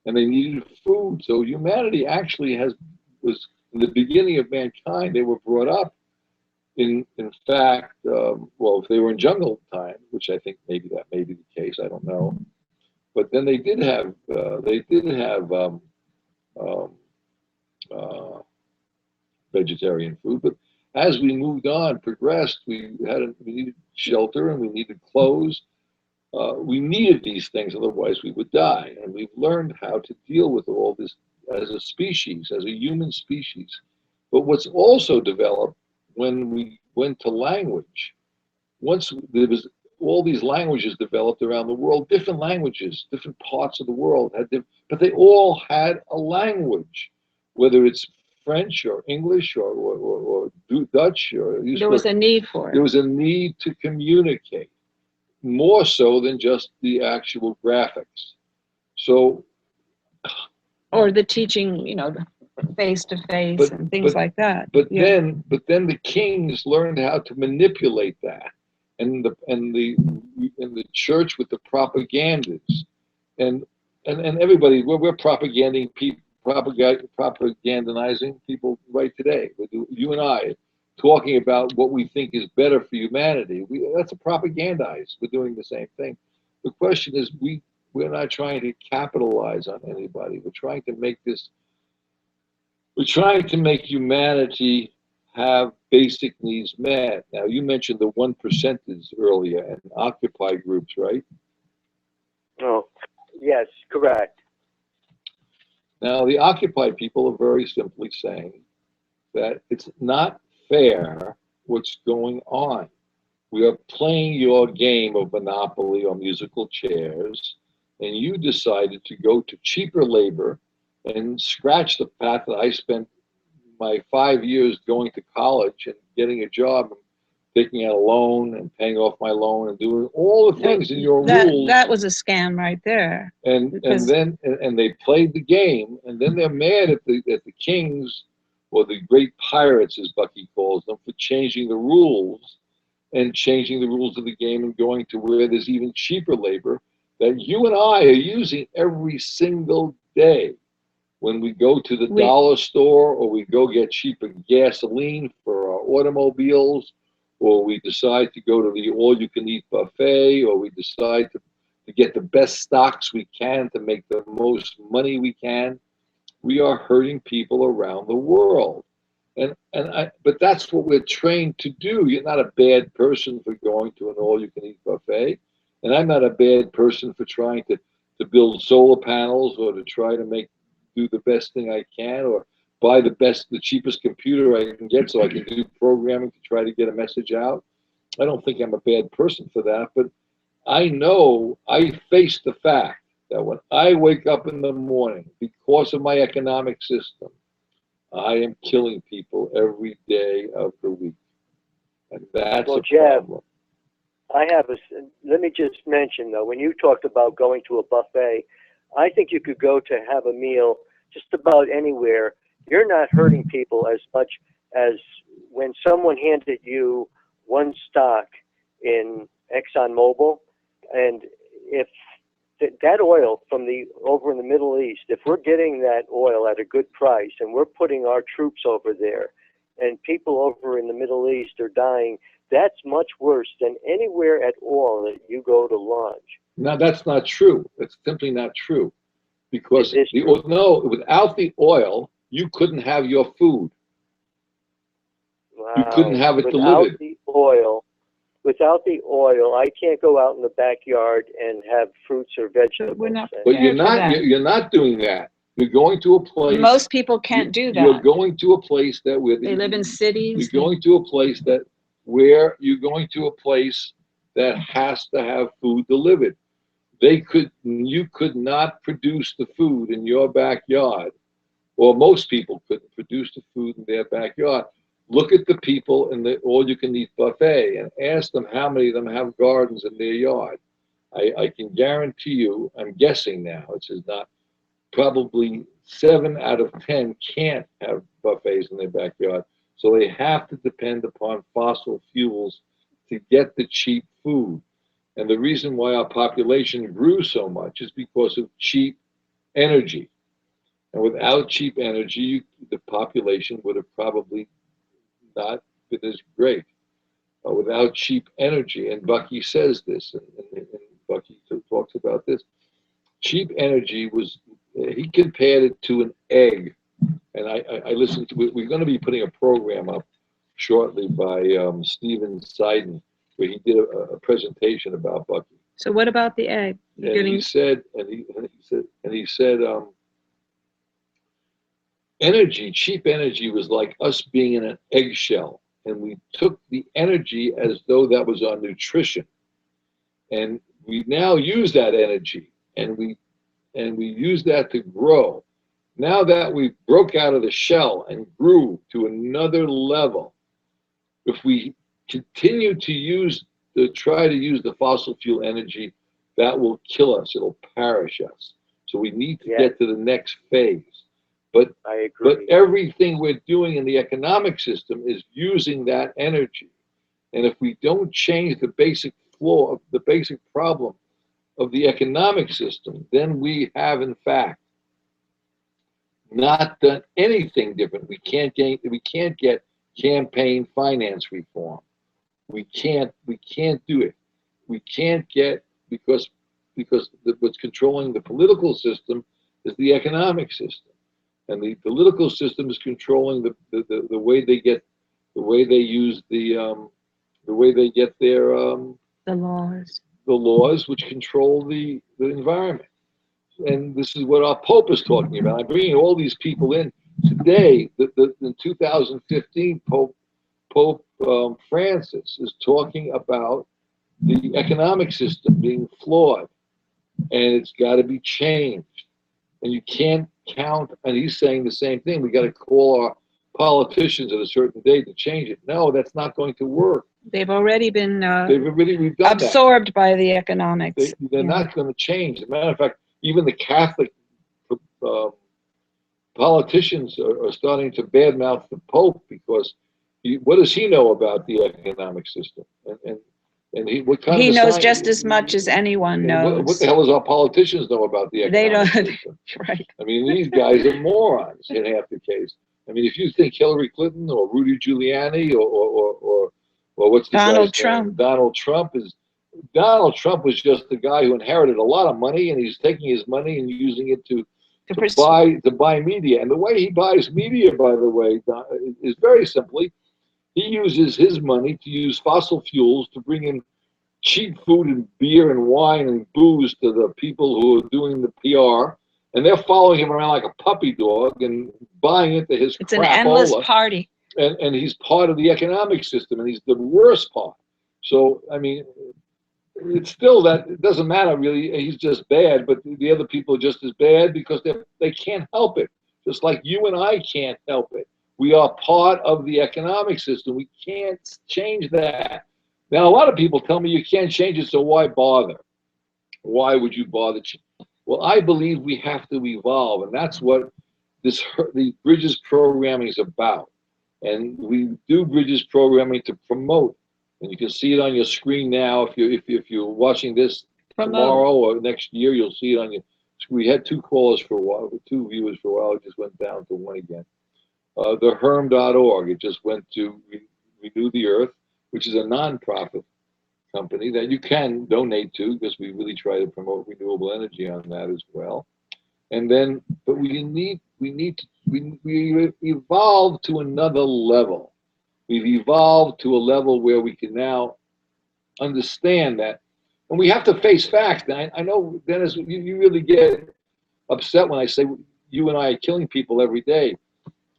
and they needed food. So humanity actually was in the beginning of mankind. They were brought up in fact. Well, if they were in jungle time, which I think maybe that may be the case. I don't know, but then they did have vegetarian food. But as we moved on, progressed, we needed shelter and we needed clothes. We needed these things, otherwise we would die. And we've learned how to deal with all this as a species, as a human species. But what's also developed when we went to language, once there was all these languages developed around the world, different languages, different parts of the world but they all had a language, whether it's French or English or Dutch or
There was a need for it.
There was a need to communicate more so than just the actual graphics. So,
or the teaching, face to face and things like that.
But then the kings learned how to manipulate that, and the church with the propagandas, and everybody we're propagandizing people right today. You and I talking about what we think is better for humanity. That's a propagandize. We're doing the same thing. The question is, we're not trying to capitalize on anybody. We're trying to make humanity have basic needs met. Now, you mentioned the 1%ers earlier and Occupy groups, right?
Oh, yes, correct.
Now, the Occupy people are very simply saying that it's not fair what's going on. We are playing your game of Monopoly or musical chairs, and you decided to go to cheaper labor and scratch the fact that I spent my 5 years going to college and getting a job and taking out a loan and paying off my loan and doing all the things in your rules.
That was a scam right there.
And then they played the game, and then they're mad at the kings or the great pirates, as Buckey calls them, for changing the rules and changing the rules of the game and going to where there's even cheaper labor that you and I are using every single day. When we go to the dollar store, or we go get cheaper gasoline for our automobiles, or we decide to go to the all-you-can-eat buffet, or we decide to get the best stocks we can to make the most money we can, we are hurting people around the world. But that's what we're trained to do. You're not a bad person for going to an all-you-can-eat buffet, and I'm not a bad person for trying to build solar panels or to try to do the best thing I can, or buy the cheapest computer I can get so I can do programming to try to get a message out. I don't think I'm a bad person for that, but I know I face the fact that when I wake up in the morning, because of my economic system, I am killing people every day of the week. And that's a problem.
Let me just mention, though, when you talked about going to a buffet, I think you could go to have a meal just about anywhere. You're not hurting people as much as when someone handed you one stock in ExxonMobil, and if that oil from over in the Middle East, if we're getting that oil at a good price and we're putting our troops over there and people over in the Middle East are dying, that's much worse than anywhere at all that you go to lunch.
No, that's not true. It's simply not true. Because without the oil, you couldn't have your food.
Wow.
You couldn't have it delivered.
Without the oil, I can't go out in the backyard and have fruits or vegetables.
But we're not
But you're not doing that. You're going to a place.
Most people can't do
You're
that.
going to a place that where
They live in cities.
You're going to a place that where you're going to a place that has to have food delivered. You could not produce the food in your backyard, or most people couldn't produce the food in their backyard. Look at the people in the all-you-can-eat buffet and ask them how many of them have gardens in their yard. I can guarantee you, I'm guessing now, this is not, probably 7 out of 10 can't have buffets in their backyard. So they have to depend upon fossil fuels to get the cheap food. And the reason why our population grew so much is because of cheap energy. And without cheap energy, the population would have probably not been as great. Without cheap energy, and Buckey says this, and Buckey talks about this, cheap energy was, he compared it to an egg. And I listened to, we're going to be putting a program up shortly by Stephen Seiden, where he did a presentation about Buckey.
So what about the egg?
He said, energy, cheap energy was like us being in an eggshell, and we took the energy as though that was our nutrition, and we now use that energy, and we use that to grow. Now that we broke out of the shell and grew to another level, if we continue to try to use the fossil fuel energy, that will kill us. It'll perish us. So we need to get to the next phase. But
I agree.
But everything we're doing in the economic system is using that energy. And if we don't change the basic flaw of the basic problem of the economic system, then we have in fact not done anything different. We can't get campaign finance reform. We can't do it. We can't get, because what's controlling the political system is the economic system, and the political system is controlling the way they get, the way they use the way they get their the laws which control the environment. And this is what our Pope is talking about. I'm bringing all these people in today. In 2015, Pope Francis is talking about the economic system being flawed, and it's got to be changed. And you can't count, and he's saying the same thing. We got to call our politicians at a certain date to change it. No, that's not going to work.
They've already been
we've done
absorbed by the economics.
They're not going to change. As a matter of fact, even the Catholic politicians are starting to badmouth the Pope because what does he know about the economic system? And what kind
he
of
knows just as much as anyone knows.
What the hell does our politicians know about the economic system?
Right.
I mean, these guys are morons in half the case. I mean, if you think Hillary Clinton or Rudy Giuliani or what's the
Donald
guy's
Trump.
name? Donald Trump was just the guy who inherited a lot of money, and he's taking his money and using it to buy media. And the way he buys media, by the way, is very simply, he uses his money to use fossil fuels to bring in cheap food and beer and wine and booze to the people who are doing the PR, and they're following him around like a puppy dog and buying into his crapola.
It's an endless party.
And he's part of the economic system, and he's the worst part. So, I mean, it's still that it doesn't matter really. He's just bad, but the other people are just as bad because they can't help it. Just like you and I can't help it. We are part of the economic system. We can't change that. Now, a lot of people tell me you can't change it, so why bother? Why would you bother? Well, I believe we have to evolve, and that's what the Bridges programming is about. And we do Bridges programming to promote, and you can see it on your screen now. If you're watching this tomorrow or next year, you'll see it on your. We had 2 callers for a while, 2 viewers for a while. It just went down to 1 again. The herm.org. It just went to Renew the Earth, which is a nonprofit company that you can donate to, because we really try to promote renewable energy on that as well. And then, but we evolved to another level. We've evolved to a level where we can now understand that, and we have to face facts. Now, I know, Dennis, you really get upset when I say you and I are killing people every day.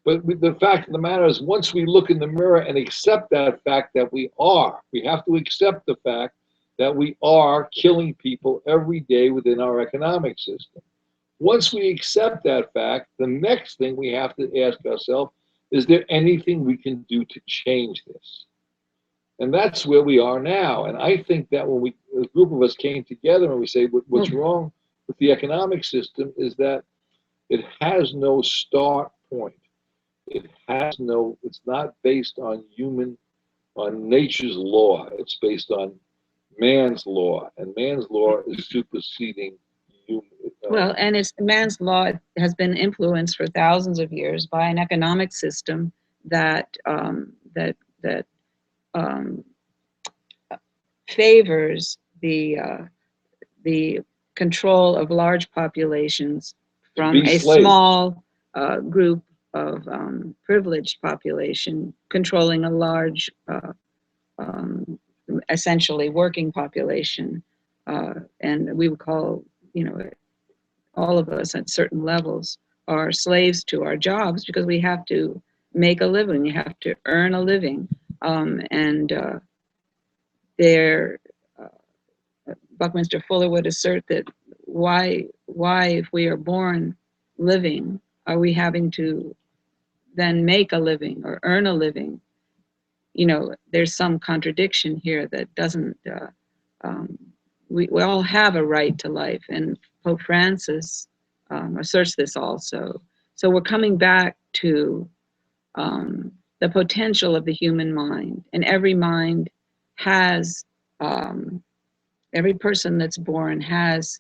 But the fact of the matter is, once we look in the mirror and accept that fact that we have to accept the fact that we are killing people every day within our economic system. Once we accept that fact, the next thing we have to ask ourselves, is there anything we can do to change this? And that's where we are now. And I think that when a group of us came together and we say, what's wrong with the economic system is that it has no start point. It's not based on nature's law. It's based on man's law. And man's law is superseding human.
Well, and man's law has been influenced for thousands of years by an economic system that favors the control of large populations from a small group of privileged population controlling a large, essentially working population, and we would call, all of us at certain levels are slaves to our jobs because we have to make a living. You have to earn a living, Buckminster Fuller would assert that why, if we are born living, are we having to then make a living or earn a living? There's some contradiction here that doesn't, we all have a right to life, and Pope Francis asserts this also. So we're coming back to the potential of the human mind, and every mind has, every person that's born has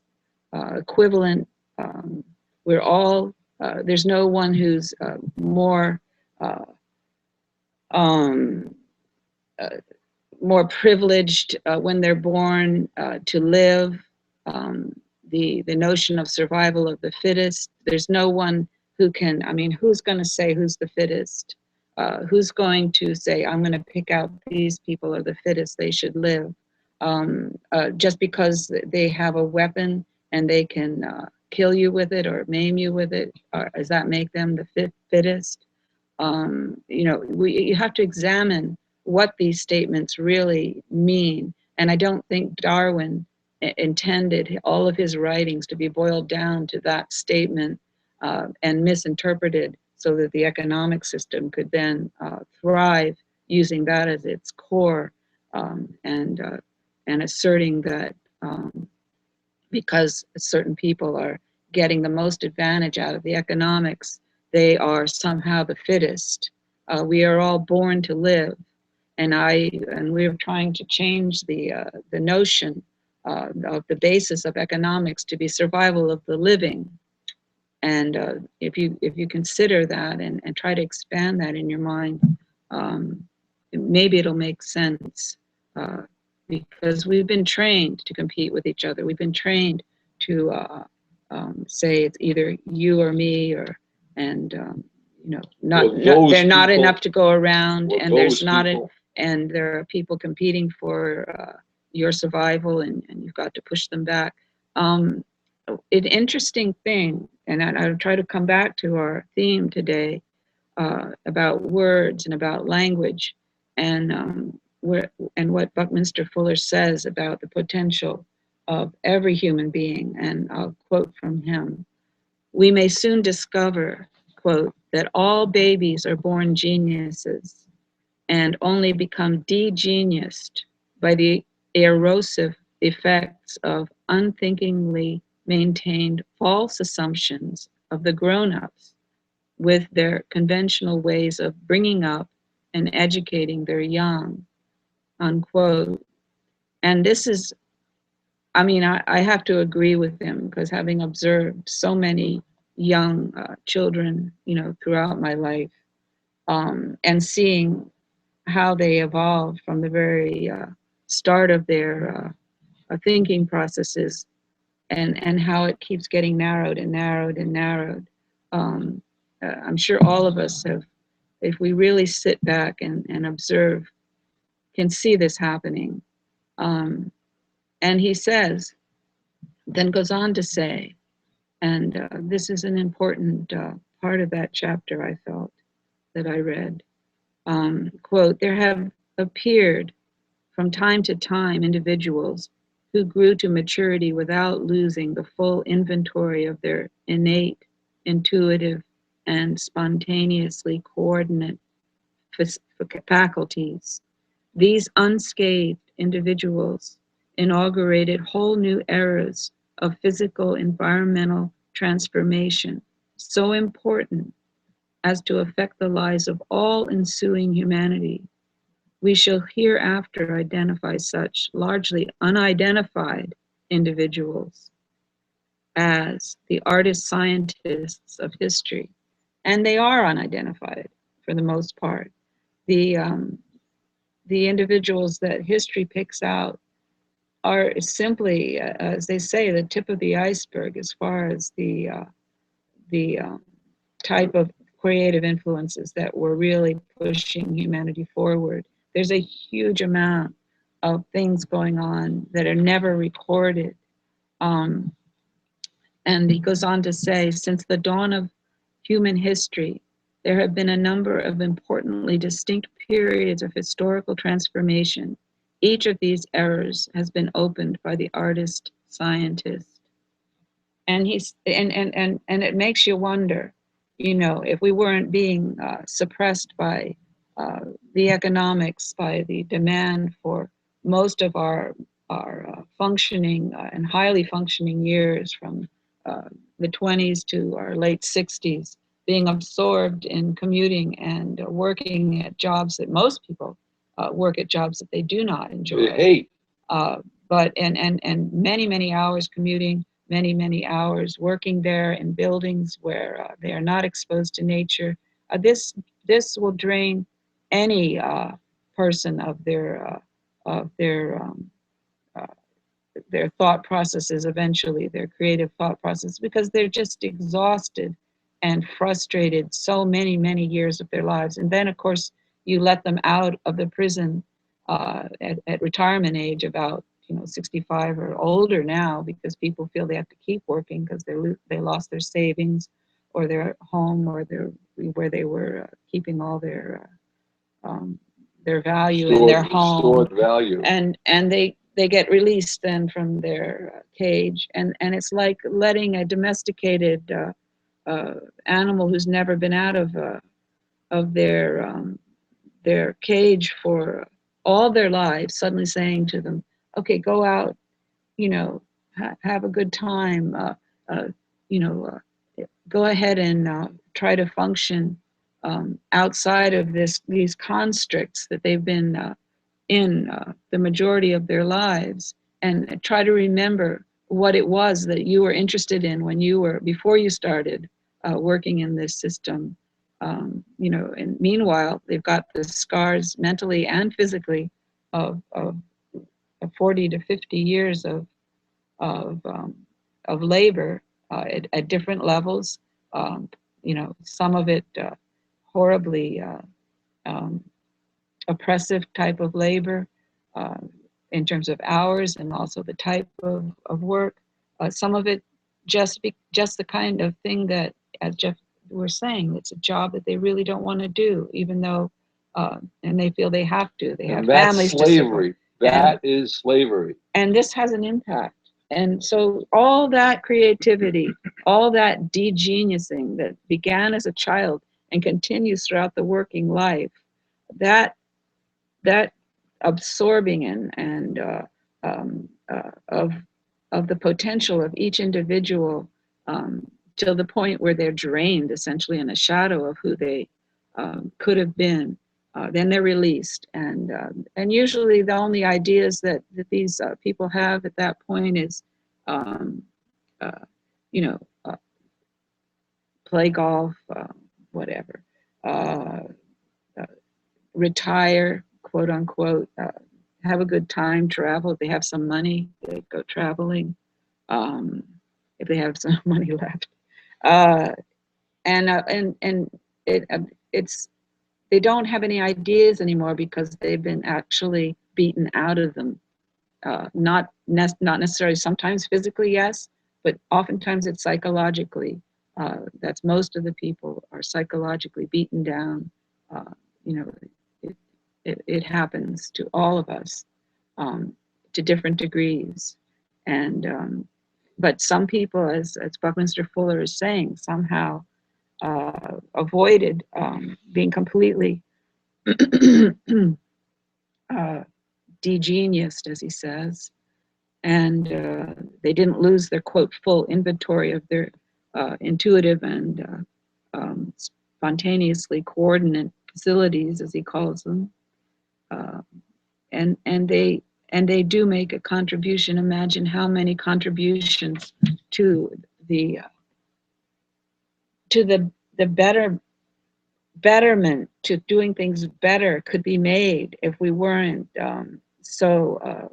equivalent, we're all, there's no one who's more privileged when they're born to live. The notion of survival of the fittest, there's no one who can, who's going to say who's the fittest? Who's going to say, I'm going to pick out these people are the fittest, they should live? Just because they have a weapon and they can kill you with it or maim you with it, does that make them the fittest? You have to examine what these statements really mean. And I don't think Darwin intended all of his writings to be boiled down to that statement and misinterpreted so that the economic system could then thrive using that as its core, and asserting that because certain people are getting the most advantage out of the economics, they are somehow the fittest. We are all born to live, and we're trying to change the notion of the basis of economics to be survival of the living. And if you consider that and try to expand that in your mind, maybe it'll make sense. Because we've been trained to compete with each other. We've been trained to say it's either you or me, they're not enough to go around, and there's not and there are people competing for your survival, and you've got to push them back. An interesting thing, and I'll try to come back to our theme today about words and about language, and what Buckminster Fuller says about the potential of every human being. And I'll quote from him: "We may soon discover," quote, "that all babies are born geniuses and only become de-geniused by the erosive effects of unthinkingly maintained false assumptions of the grown-ups with their conventional ways of bringing up and educating their young," unquote. And this is, I have to agree with him, because having observed so many young children, throughout my life, and seeing how they evolve from the very start of their thinking processes, and how it keeps getting narrowed and narrowed and narrowed. I'm sure all of us have, if we really sit back and observe, can see this happening. And he says, then goes on to say, And this is an important part of that chapter, I felt, that I read. Quote, there have appeared from time to time individuals who grew to maturity without losing the full inventory of their innate, intuitive, and spontaneously coordinate faculties. These unscathed individuals inaugurated whole new eras of physical environmental transformation, so important as to affect the lives of all ensuing humanity. We shall hereafter identify such largely unidentified individuals as the artist scientists of history. And they are unidentified for the most part. The individuals that history picks out are simply, as they say, the tip of the iceberg as far as the type of creative influences that were really pushing humanity forward. There's a huge amount of things going on that are never recorded. And he goes on to say, since the dawn of human history, there have been a number of importantly distinct periods of historical transformation. Each of these eras has been opened by the artist scientist. And it makes you wonder, you know, if we weren't being suppressed by the economics, by the demand for most of our functioning and highly functioning years from the 20s to our late 60s, being absorbed in commuting and working at jobs that most people work at jobs that they do not enjoy.
They hate.
But many hours commuting, many hours working there in buildings where they are not exposed to nature. This will drain any person of their thought processes eventually, their creative thought process, because they're just exhausted and frustrated so many years of their lives. And then, of course, you let them out of the prison at retirement age, about 65 or older now, because people feel they have to keep working because they lost their savings or their home or where they were keeping all their value in their home,
stored value,
and they get released then from their cage, and it's like letting a domesticated animal who's never been out of their cage for all their lives, suddenly saying to them, okay, go out, have a good time, go ahead and try to function outside of these constructs that they've been in the majority of their lives, and try to remember what it was that you were interested in before you started working in this system. And meanwhile, they've got the scars mentally and physically of 40 to 50 years of labor at different levels. Some of it horribly oppressive type of labor in terms of hours and also the type of work. Some of it just the kind of thing that, as Jeff was saying, it's a job that they really don't want to do, even though, and they feel they have to. They have families to support.
That is slavery.
And this has an impact. And so all that creativity, all that de-geniusing that began as a child and continues throughout the working life, that absorbing and of the potential of each individual till the point where they're drained, essentially in a shadow of who they could have been. Then they're released, and usually the only ideas that these people have at that point is, play golf, whatever, retire, quote unquote, have a good time, travel. If they have some money, they go traveling. If they have some money left, it's they don't have any ideas anymore because they've been actually beaten out of them. Not necessarily, sometimes physically, yes, but oftentimes it's psychologically. That's most of the people are psychologically beaten down. You know, it happens to all of us to different degrees. And but some people, as Buckminster Fuller is saying, somehow avoided being completely degeniused, as he says, and they didn't lose their, quote, full inventory of their intuitive and spontaneously coordinate facilities, as he calls them, and they do make a contribution. Imagine how many contributions to the betterment, to doing things better, could be made if we weren't so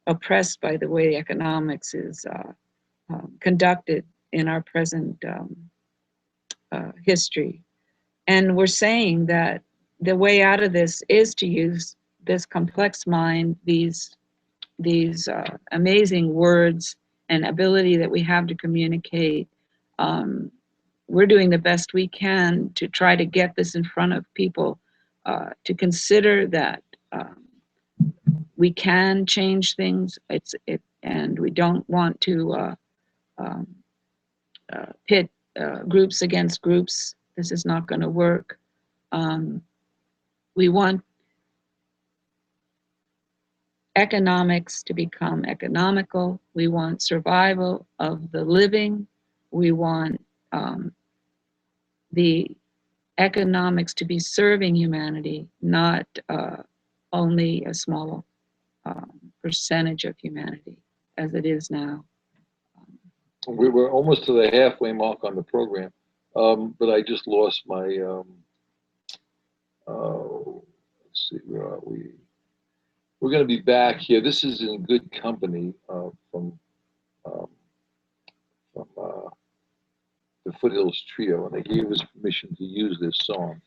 oppressed by the way economics is conducted in our present history. And we're saying that the way out of this is to use this complex mind, these amazing words and ability that we have to communicate. We're doing the best we can to try to get this in front of people, to consider that we can change things. And we don't want to pit groups against groups. This is not going to work. We want economics to become economical. We want survival of the living. We want the economics to be serving humanity, not only a small percentage of humanity as it is now.
We were almost to the halfway mark on the program, but I just lost my, let's see, where are we? We're going to be back here. This is in good company from the Foothills Trio, and they gave us permission to use this song.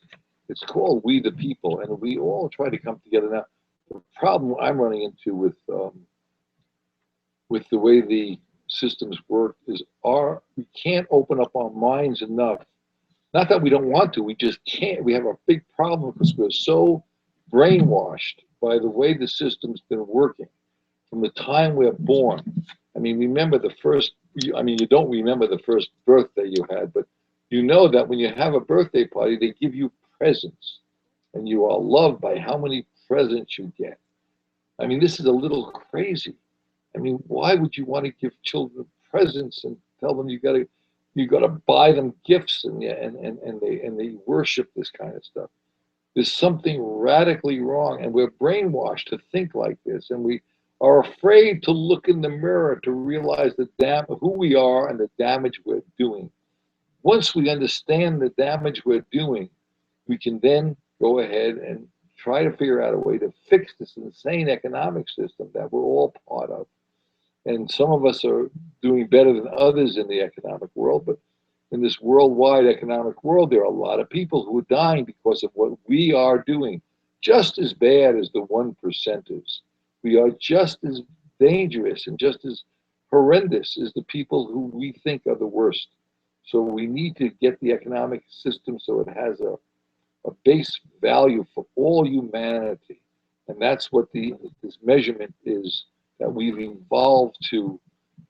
It's called "We the People," and we all try to come together. Now, the problem I'm running into with the way the systems work is we can't open up our minds enough. Not that we don't want to, we just can't. We have a big problem because we're so brainwashed by the way the system's been working from the time we're born. I mean, remember the first, I mean, you don't remember the first birthday you had, but you know that when you have a birthday party, they give you presents, and you are loved by how many presents you get. I mean, this is a little crazy. I mean, why would you want to give children presents and tell them you gotta buy them gifts, and they worship this kind of stuff? There's something radically wrong, and we're brainwashed to think like this, and we are afraid to look in the mirror to realize who we are and the damage we're doing. Once we understand the damage we're doing, we can then go ahead and try to figure out a way to fix this insane economic system that we're all part of. And some of us are doing better than others in the economic world, but in this worldwide economic world, there are a lot of people who are dying because of what we are doing. Just as bad as the 1%ers. We are just as dangerous and just as horrendous as the people who we think are the worst. So we need to get the economic system so it has a base value for all humanity. And that's what this measurement is that we've evolved to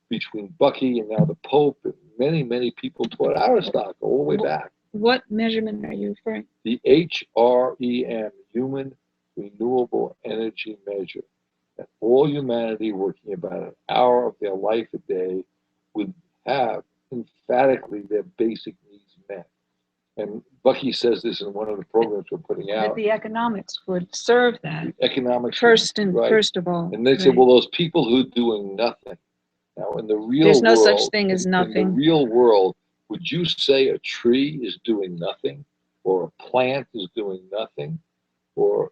between Buckey and now the Pope, and many people taught Aristotle all the way back.
What measurement are you referring?
The HREM, Human Renewable Energy Measure. That all humanity working about an hour of their life a day would have emphatically their basic needs met. And Buckey says this in one of the programs we're putting out.
That the economics would serve that.
The economics
first
right.
of all.
And they say, well, those people who are doing nothing. Now, in the real
There's no
world,
such thing as nothing.
In the real world, would you say a tree is doing nothing, or a plant is doing nothing, or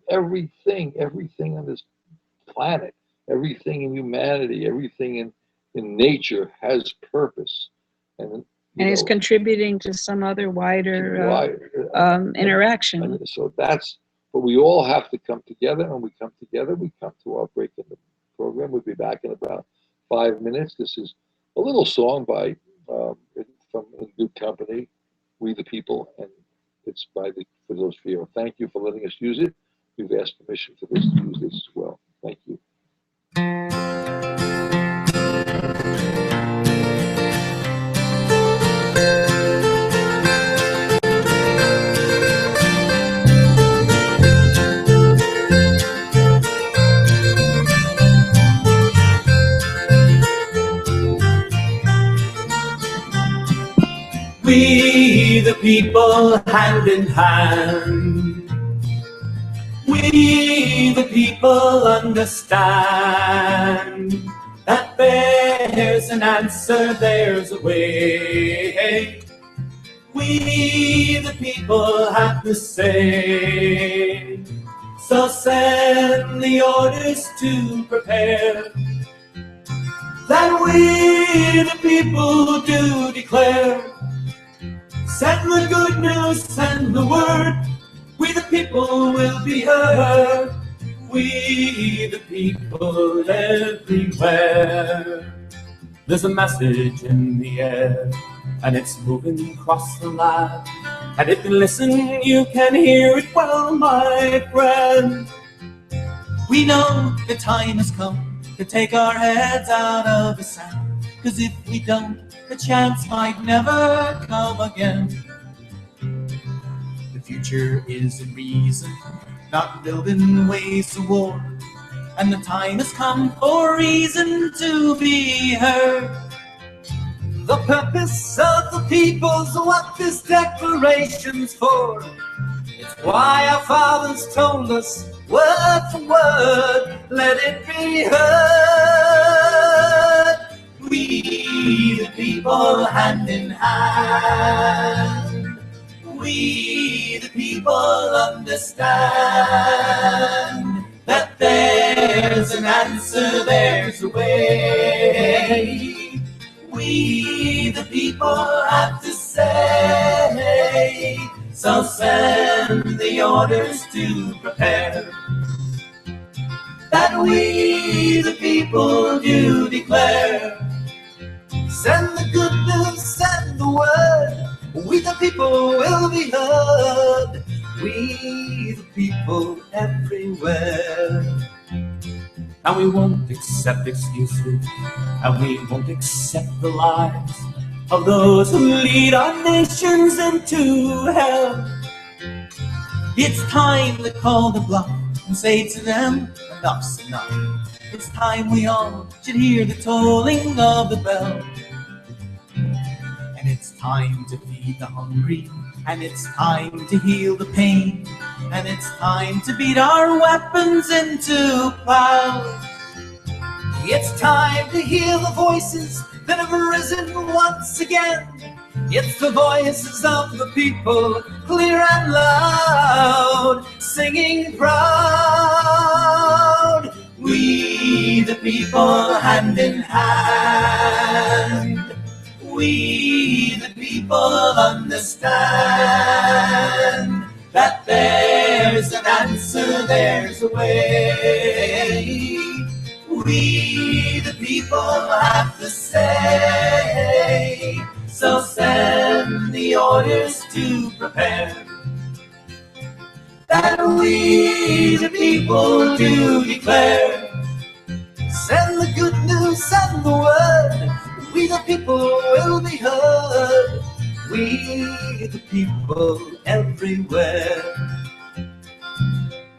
everything on this planet, everything in humanity, everything in nature has purpose, and
is contributing to some other wider interaction.
And so that's, but we all have to come together, and we come together. We come to our break in the program. We'll be back in about 5 minutes. This is a little song by from In Good Company, We the People, and it's by the Philosophia. Thank you for letting us use it. We've asked permission for this to use this as well. Thank you.
We the people, hand in hand. We the people understand that there's an answer, there's a way. We the people have to say. So send the orders to prepare. That we the people do declare. Send the good news, send the word. We the people will be heard. We the people everywhere. There's a message in the air, and it's moving across the land. And if you listen, you can hear it well, my friend. We know the time has come to take our heads out of the sand. 'Cause if we don't, the chance might never come again. The future is a reason, not building ways to war. And the time has come for reason to be heard. The purpose of the people's what this declaration's for. It's why our fathers told us, word for word, let it be heard. We the people, hand in hand. We the people understand that there's an answer, there's a way. We the people have to say. So send the orders to prepare. That we the people do declare. Send the good news, send the word. We the people will be heard. We the people everywhere. And we won't accept excuses, and we won't accept the lies of those who lead our nations into hell. It's time to call the bluff and say to them, enough's enough. It's time we all should hear the tolling of the bell. And it's time to feed the hungry, and it's time to heal the pain, and it's time to beat our weapons into plows. It's time to hear the voices that have risen once again. It's the voices of the people, clear and loud, singing proud. We the people, hand in hand. We the people understand that there's an answer, there's a way. We the people have to say. So send the orders to prepare. That we the people do declare. Send the good news, send the word. We the people will be heard. We the people everywhere.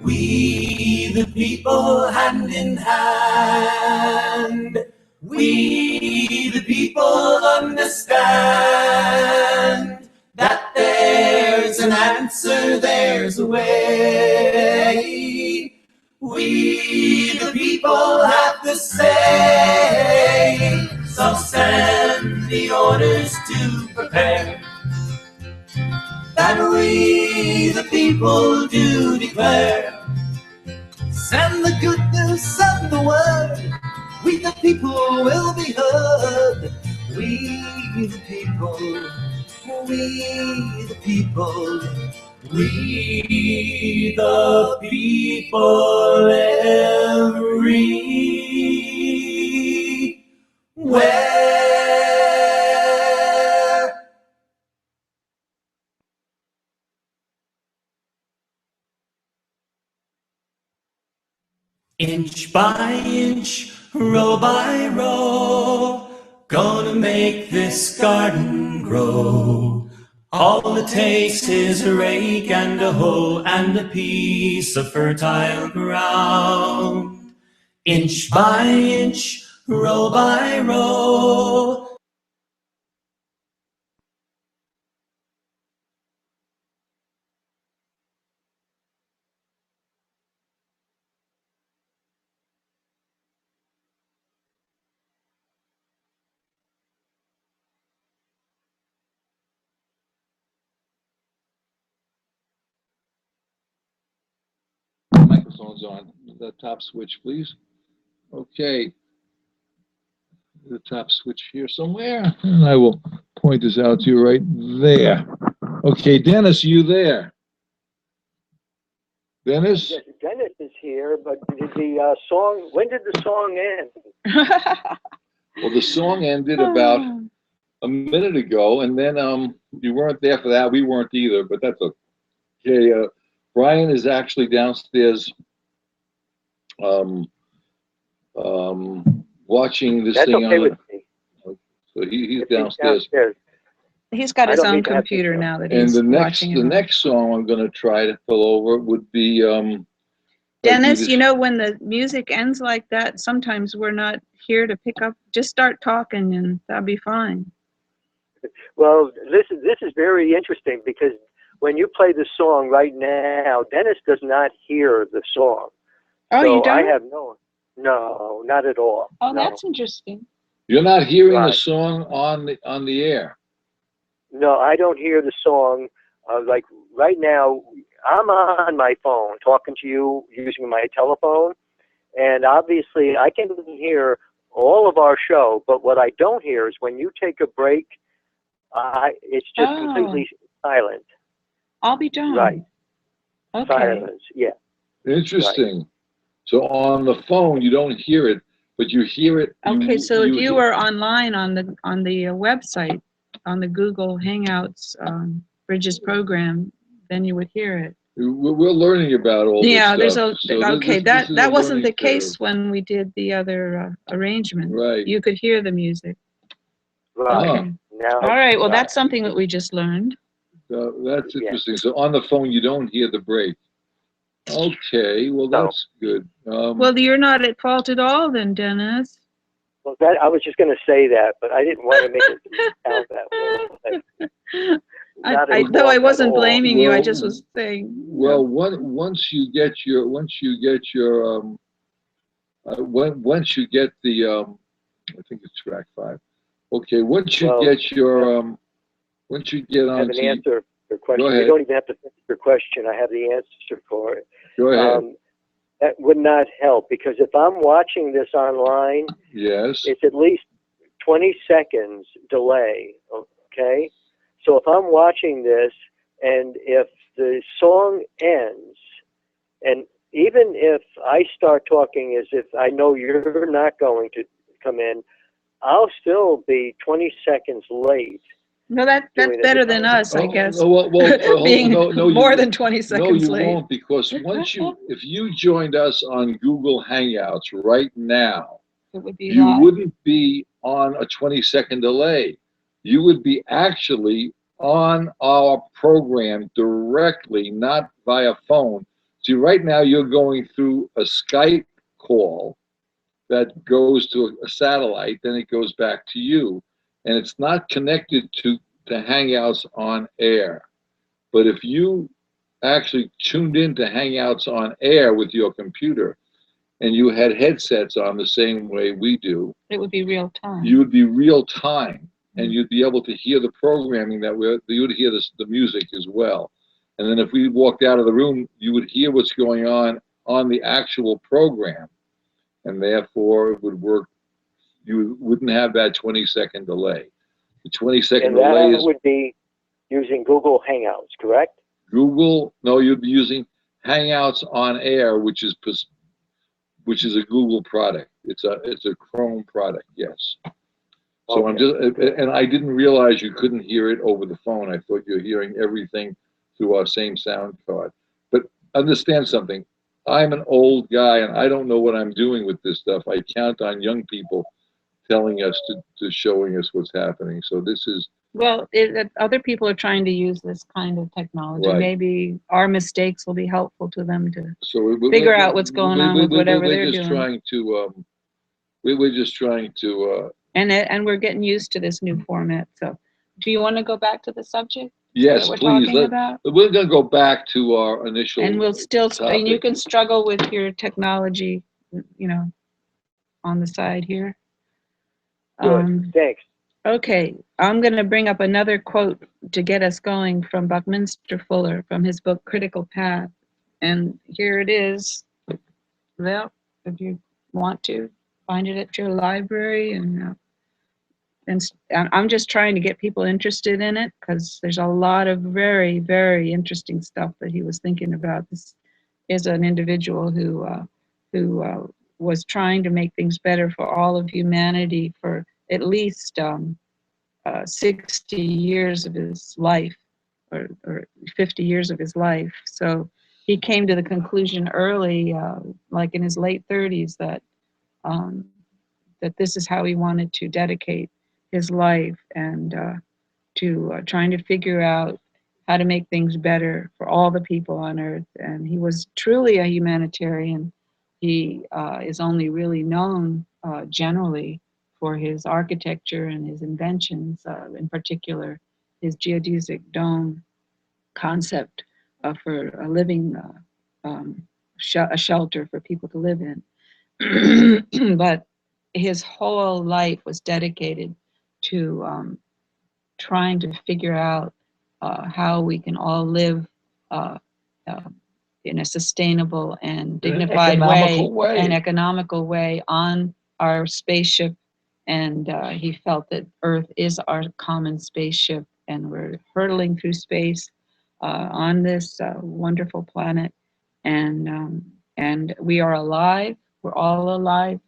We the people, hand in hand. We the people understand that there's an answer, there's a way. We the people have to say. So send the orders to prepare. That we the people do declare. Send the good news, send the word. We the people will be heard. We the people, we the people, we the people everywhere. Where? Inch by inch, row by row, gonna make this garden grow. All it takes is a rake and a hoe and a piece of fertile ground. Inch by inch, row by row.
Microphone's on. The top switch, please. Okay. The top switch here somewhere. And I will point this out to you right there. Okay, Dennis, you there? Dennis?
Dennis is here, but the song, when did the song end?
Well, the song ended about a minute ago, and then you weren't there for that. We weren't either, but that's okay. Brian is actually downstairs watching this
That's
thing
okay
on
with me.
so he's downstairs.
He's got his own computer now that he's watching.
The next song I'm going to try to pull over would be
Dennis, you know, when the music ends like that, sometimes we're not here to pick up. Just start talking and that'll be fine.
Well, this is very interesting because when you play the song right now, Dennis does not hear the song.
Oh,
so
you don't?
I have no, not at all.
Oh,
no.
that's interesting.
You're not hearing the song on the air.
No, I don't hear the song. Like right now, I'm on my phone talking to you using my telephone, and obviously I can hear all of our show. But what I don't hear is when you take a break, it's just completely silent.
I'll be done.
Right.
Okay.
Silence. Yeah.
Interesting. Right. So on the phone you don't hear it, but you hear it.
Okay, so if you were online on the website, on the Google Hangouts Bridges program, then you would hear it.
We're learning about all this stuff.
There's
so
that wasn't the case when we did the other arrangement.
Right.
You could hear the music.
Right.
Okay.
Now,
all right. Well, that's something that we just learned.
So that's interesting. So on the phone you don't hear the break. Okay. Well, that's good.
Well,
you're not at fault at all, then, Dennis.
Well, I was just going to say that, but I didn't want to make it sound that way.
Though I wasn't blaming you, I just was saying.
Well, once you get the I think it's track 5. Okay, once you get your once you get on.
I have an answer for your question. You don't even have to finish your question. I have the answer for it.
Go ahead.
That would not help because if I'm watching this online,
yes,
it's at least 20 seconds delay. Okay, so if I'm watching this and if the song ends, and even if I start talking as if I know you're not going to come in, I'll still be 20 seconds late.
No, that's better than us, I guess. Being more than 20 seconds late.
No, you won't, because if you joined us on Google Hangouts right now,
it would be
you wouldn't be on a 20-second delay. You would be actually on our program directly, not via phone. See, right now you're going through a Skype call that goes to a satellite, then it goes back to you. And it's not connected to Hangouts on air. But if you actually tuned into Hangouts on air with your computer and you had headsets on the same way we do,
it would be real time.
You would be real time, and you'd be able to hear the programming you would hear the music as well. And then if we walked out of the room, you would hear what's going on the actual program, and therefore it would work. You wouldn't have that 20-second delay. The 20-second delay
would be using Google Hangouts, correct?
No, you'd be using Hangouts on Air, which is a Google product. It's a Chrome product, yes. So I'm just, and I didn't realize you couldn't hear it over the phone. I thought you were hearing everything through our same sound card. But understand something. I'm an old guy and I don't know what I'm doing with this stuff. I count on young people telling us to showing us what's happening. So this is,
Well, other people are trying to use this kind of technology.
Right.
Maybe our mistakes will be helpful to them to
so
figure out what's going on with whatever
we're
they're
just
doing.
trying to, we're just trying to,
And we're getting used to this new format. So, do you want to go back to the subject?
yes,
that we're
please.
talking about?
We're going to go back to our initial
And we'll still, and you
topic.
can struggle with your technology, on the side here.
Good. Thanks.
Okay, I'm going to bring up another quote to get us going from Buckminster Fuller from his book Critical Path. And here it is. Well, if you want to find it at your library, and I'm just trying to get people interested in it because there's a lot of very, very interesting stuff that he was thinking about. This is an individual who was trying to make things better for all of humanity for at least 60 years of his life, or 50 years of his life. So he came to the conclusion early, like in his late 30s, that this is how he wanted to dedicate his life, and to trying to figure out how to make things better for all the people on Earth. And he was truly a humanitarian. He is only really known generally for his architecture and his inventions, in particular his geodesic dome concept for a living a shelter for people to live in. But his whole life was dedicated to trying to figure out how we can all live in a sustainable and dignified way, an economical way on our spaceship. And he felt that Earth is our common spaceship, and we're hurtling through space on this wonderful planet. And we are alive. We're all alive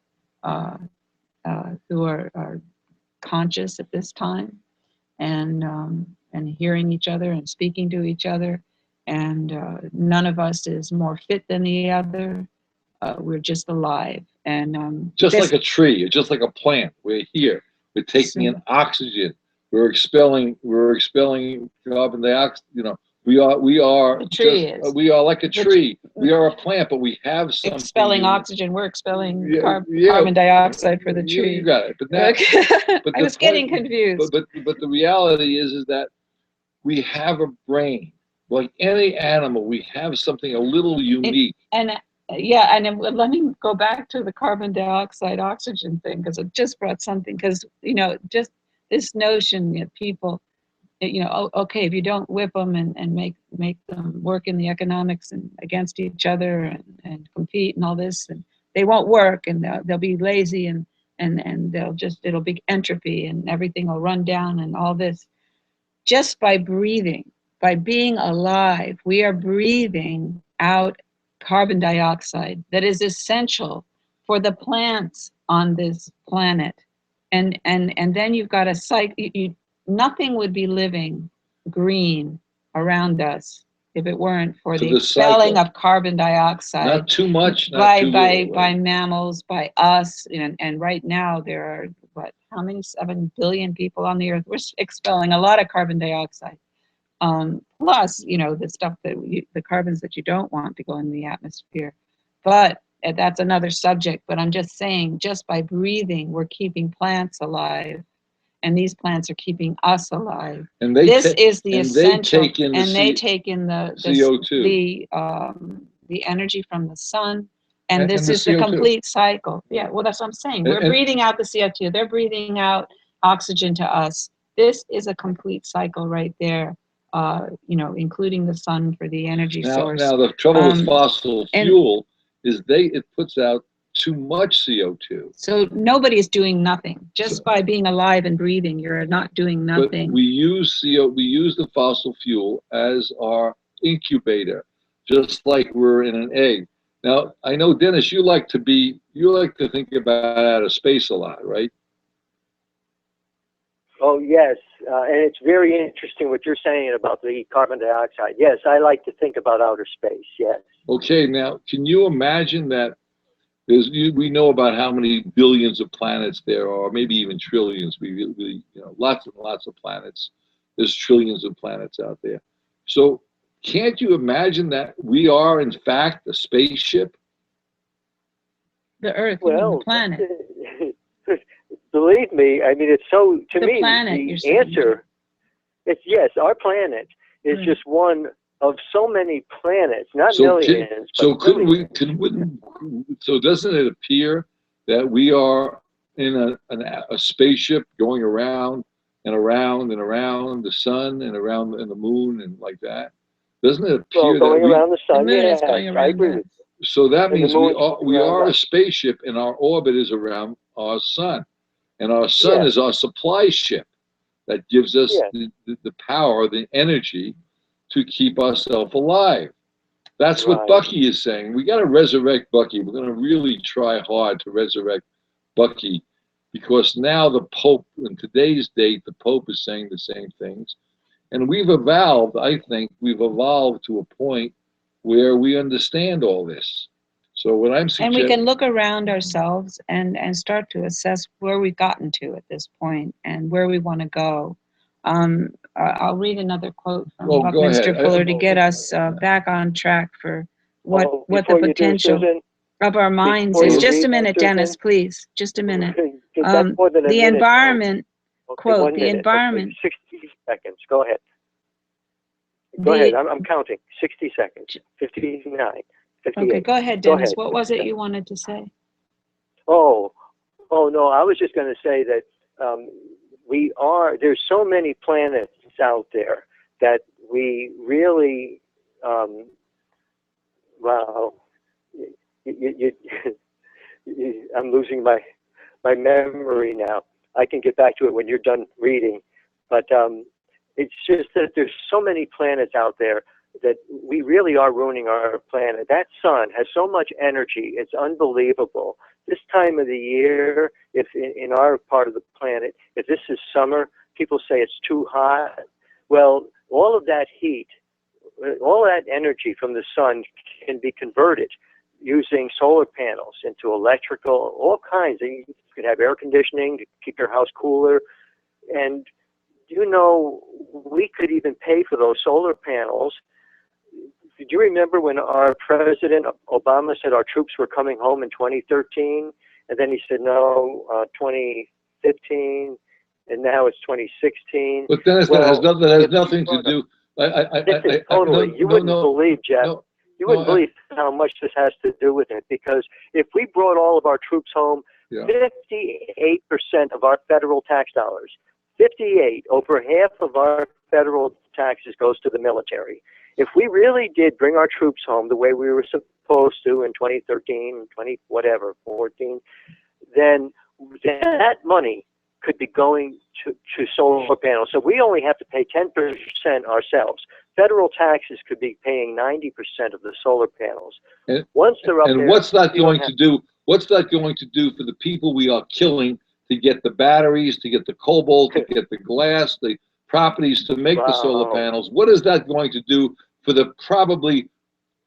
who are conscious at this time, and hearing each other and speaking to each other. And none of us is more fit than the other. We're just alive. And
just like a tree, just like a plant. We're here. We're taking in oxygen. We're expelling carbon dioxide. We are
the tree
just,
is.
we are like a tree. We are a plant, but we have something.
Expelling oxygen. We're expelling carbon dioxide for the tree.
You got it. But now, but
I was getting confused.
But the reality is that we have a brain. Like any animal, we have something a little unique.
And let me go back to the carbon dioxide oxygen thing, because it just brought something. Because just this notion that people, okay, if you don't whip them and make them work in the economics and against each other and compete and all this, and they won't work, and they'll be lazy, and it'll be entropy, and everything will run down, and all this. Just by breathing, by being alive, we are breathing out carbon dioxide that is essential for the plants on this planet. And then you've got a cycle. Nothing would be living green around us if it weren't for the expelling of carbon dioxide.
Not too much, not too little,
by mammals, by us, and right now there are how many 7 billion people on the Earth? We're expelling a lot of carbon dioxide. Plus, the stuff the carbons that you don't want to go in the atmosphere. But that's another subject. But I'm just saying, just by breathing, we're keeping plants alive. And these plants are keeping us alive.
And
this is the essential.
They take in the CO2,
the energy from the sun, and this is the complete cycle. Yeah, well, that's what I'm saying. We're breathing out the CO2. They're breathing out oxygen to us. This is a complete cycle right there. Including the sun for the energy source.
Now the trouble with fossil fuel is it puts out too much CO2.
So nobody's doing nothing. Just by being alive and breathing, you're not doing nothing.
But we use the fossil fuel as our incubator, just like we're in an egg. Now, I know, Dennis, you like to think about outer space a lot, right?
Oh, yes. And it's very interesting what you're saying about the carbon dioxide. Yes, I like to think about outer space. Yes.
Okay, now, can you imagine that we know about how many billions of planets there are, maybe even trillions. Lots and lots of planets. There's trillions of planets out there. So can't you imagine that we are, in fact, a spaceship?
The Earth,
well,
the planet.
Believe me, I mean, it's so, to
The
me,
planet,
the
you're saying.
answer, it's yes, our planet is
Right.
just one of so many planets, not
So
millions.
so
but
couldn't we?
billions.
So doesn't it appear that we are in a spaceship going around and around and around the sun and around and the moon and like that? Doesn't it appear
Well, going
that we?
around the sun,
moon is
yes,
going
I
around
agree
that.
with you.
So that
And the
means
moon's going
we
around
are a
us.
spaceship, and our orbit is around our sun, and our sun
Yes.
is our supply ship that gives us
Yes.
the power, the energy to keep ourselves alive. That's what
Right.
Buckey is saying. We got to resurrect Buckey. We're going to really try hard to resurrect Buckey, because now the Pope, in today's date, the Pope is saying the same things. And we've evolved, I think, we've evolved to a point where we understand all this. So what I'm
And
suggesting,
we can look around ourselves and start to assess where we've gotten to at this point and where we want to go. I'll read another quote from
Well, go
Buckminster
ahead.
Fuller to get us back on track for what the
Before you do,
potential
Susan,
of our minds
before
is.
you
Just
read
a minute,
that,
Dennis,
Susan,
please. Just a minute.
that's more than a
The
minute,
environment,
though. Okay,
quote,
1
the
minute.
environment.
Okay, 60 seconds. Go ahead. Go ahead. I'm counting. 60 seconds. 59. 58.
Okay, go ahead,
Go
Dennis.
ahead.
What was it you wanted to say?
Oh no, I was just going to say that there's so many planets out there that we really, wow, I'm losing my memory now. I can get back to it when you're done reading. But it's just that there's so many planets out there that we really are ruining our planet. That sun has so much energy. It's unbelievable. This time of the year, if in our part of the planet, if this is summer, people say it's too hot. Well, all of that heat, all that energy from the sun can be converted using solar panels into electrical, all kinds. You can have air conditioning to keep your house cooler. And, we could even pay for those solar panels. Did you remember when our President Obama said our troops were coming home in 2013? And then he said, no, 2015, and now it's 2016.
but Dennis, that has nothing to do.
You wouldn't believe, Jeff. You wouldn't believe how much this has to do with it, because if we brought all of our troops home, 58% of our federal tax dollars, 58, over half of our federal taxes goes to the military. If we really did bring our troops home the way we were supposed to in 2013, 14, then that money could be going to solar panels. So we only have to pay 10% ourselves. Federal taxes could be paying 90% of the solar panels.
And,
once they're up there,
what's that going to do? What's that going to do for the people we are killing to get the batteries, to get the cobalt, to get the glass, the properties to make the solar panels? What is that going to do for the probably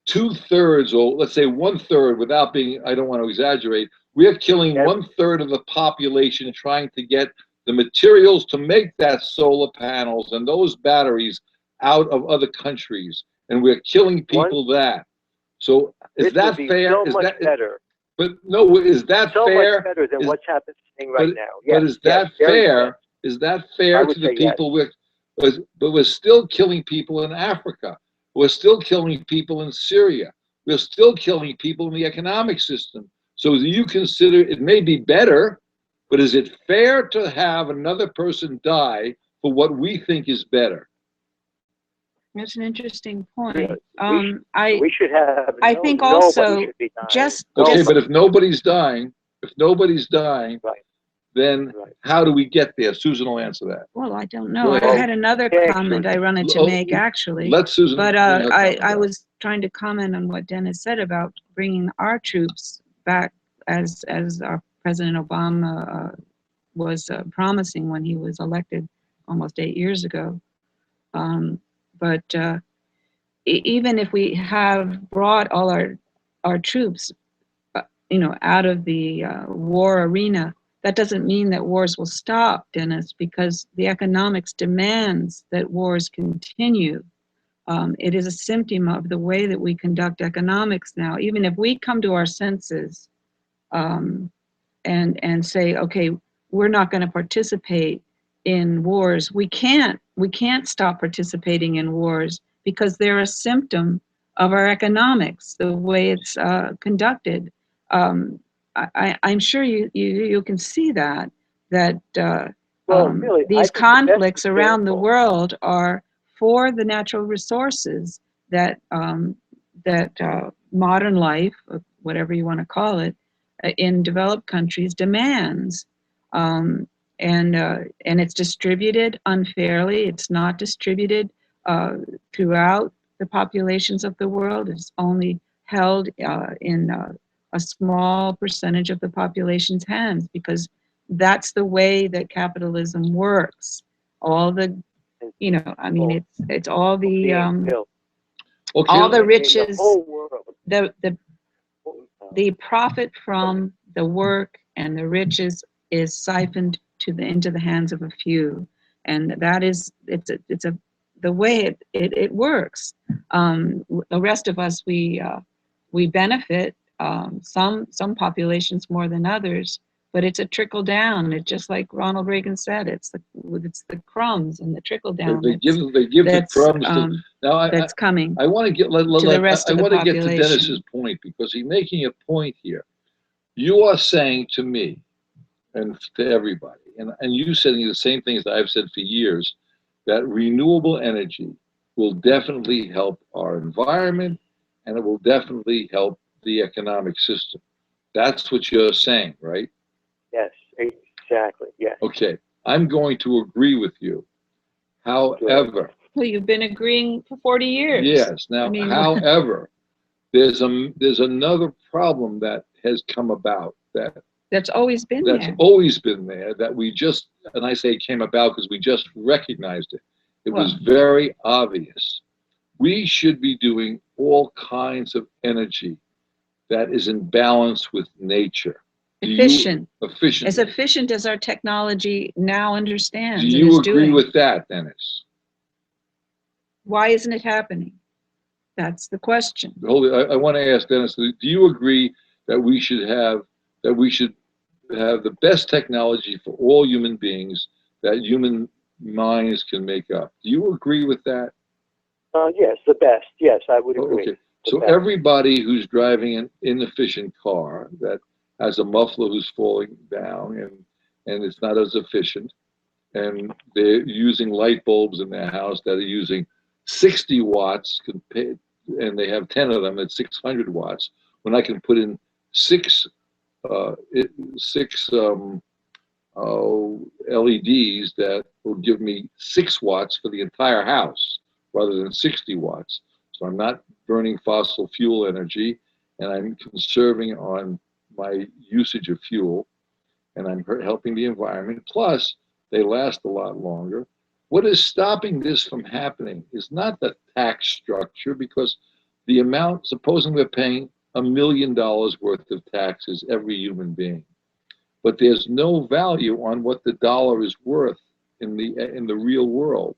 2/3, or let's say 1/3, without being, I don't want to exaggerate, we're killing 1/3 of the population trying to get the materials to make that solar panels and those batteries out of other countries, and we're killing people that. So is that fair?
So much better.
But no, is that
so
fair?
Much better than what's happening right now. Yes,
but is that fair? Is that fair to the people? But we're still killing people in Africa. We're still killing people in Syria. We're still killing people in the economic system. So do you consider it may be better, but is it fair to have another person die for what we think is better?
That's an interesting point.
We should have.
I think also just
okay, but if nobody's dying,
right.
then how do we get there? Susan will answer that.
Well, I don't know. I had another comment I wanted to make, actually.
Let Susan.
But I was trying to comment on what Dennis said about bringing our troops back, as our President Obama promising when he was elected almost 8 years ago. But even if we have brought all our troops, out of the war arena, that doesn't mean that wars will stop, Dennis, because the economics demands that wars continue. It is a symptom of the way that we conduct economics now. Even if we come to our senses and say, okay, we're not going to participate in wars, we can't stop participating in wars because they're a symptom of our economics, the way it's conducted. I'm sure you can see that
really,
these conflicts around the world are for the natural resources that modern life, whatever you want to call it, in developed countries demands, and it's distributed unfairly. It's not distributed throughout the populations of the world. It's only held in a small percentage of the population's hands, because that's the way that capitalism works. All the, it's all the all the riches, the profit from the work and the riches is siphoned into the hands of a few, and that is the way it works. The rest of us, we benefit. Some populations more than others, but it's a trickle down. It's just like Ronald Reagan said. It's the crumbs and the trickle down.
They give the crumbs.
That's coming.
I want to get
the rest of the population.
Get to Dennis's point, because he's making a point here. You are saying to me and to everybody, and you saying the same things that I've said for years, that renewable energy will definitely help our environment, and it will definitely help the economic system. That's what you're saying, right?
Yes, exactly. Yes.
Okay, I'm going to agree with you. However,
well, you've been agreeing for 40 years.
Yes. Now, however, there's another problem that has come about
that's always been there.
Always been there, that we just, and I say came about because we just recognized it. It was very obvious. We should be doing all kinds of energy that is in balance with nature.
Efficient.
Efficient.
As efficient as our technology now understands.
Do you agree with that, Dennis?
Why isn't it happening? That's the question.
I want to ask Dennis, do you agree that we should have the best technology for all human beings that human minds can make up? Do you agree with that?
Yes, the best. Yes, I would agree.
Okay. So everybody who's driving an inefficient car that has a muffler who's falling down and it's not as efficient, and they're using light bulbs in their house that are using 60 watts, and they have 10 of them at 600 watts, when I can put in six LEDs that will give me 6 watts for the entire house rather than 60 watts. So I'm not burning fossil fuel energy, and I'm conserving on my usage of fuel, and I'm helping the environment. Plus, they last a lot longer. What is stopping this from happening is not the tax structure, because the amount, supposing we're paying $1 million worth of taxes, every human being, but there's no value on what the dollar is worth in the real world.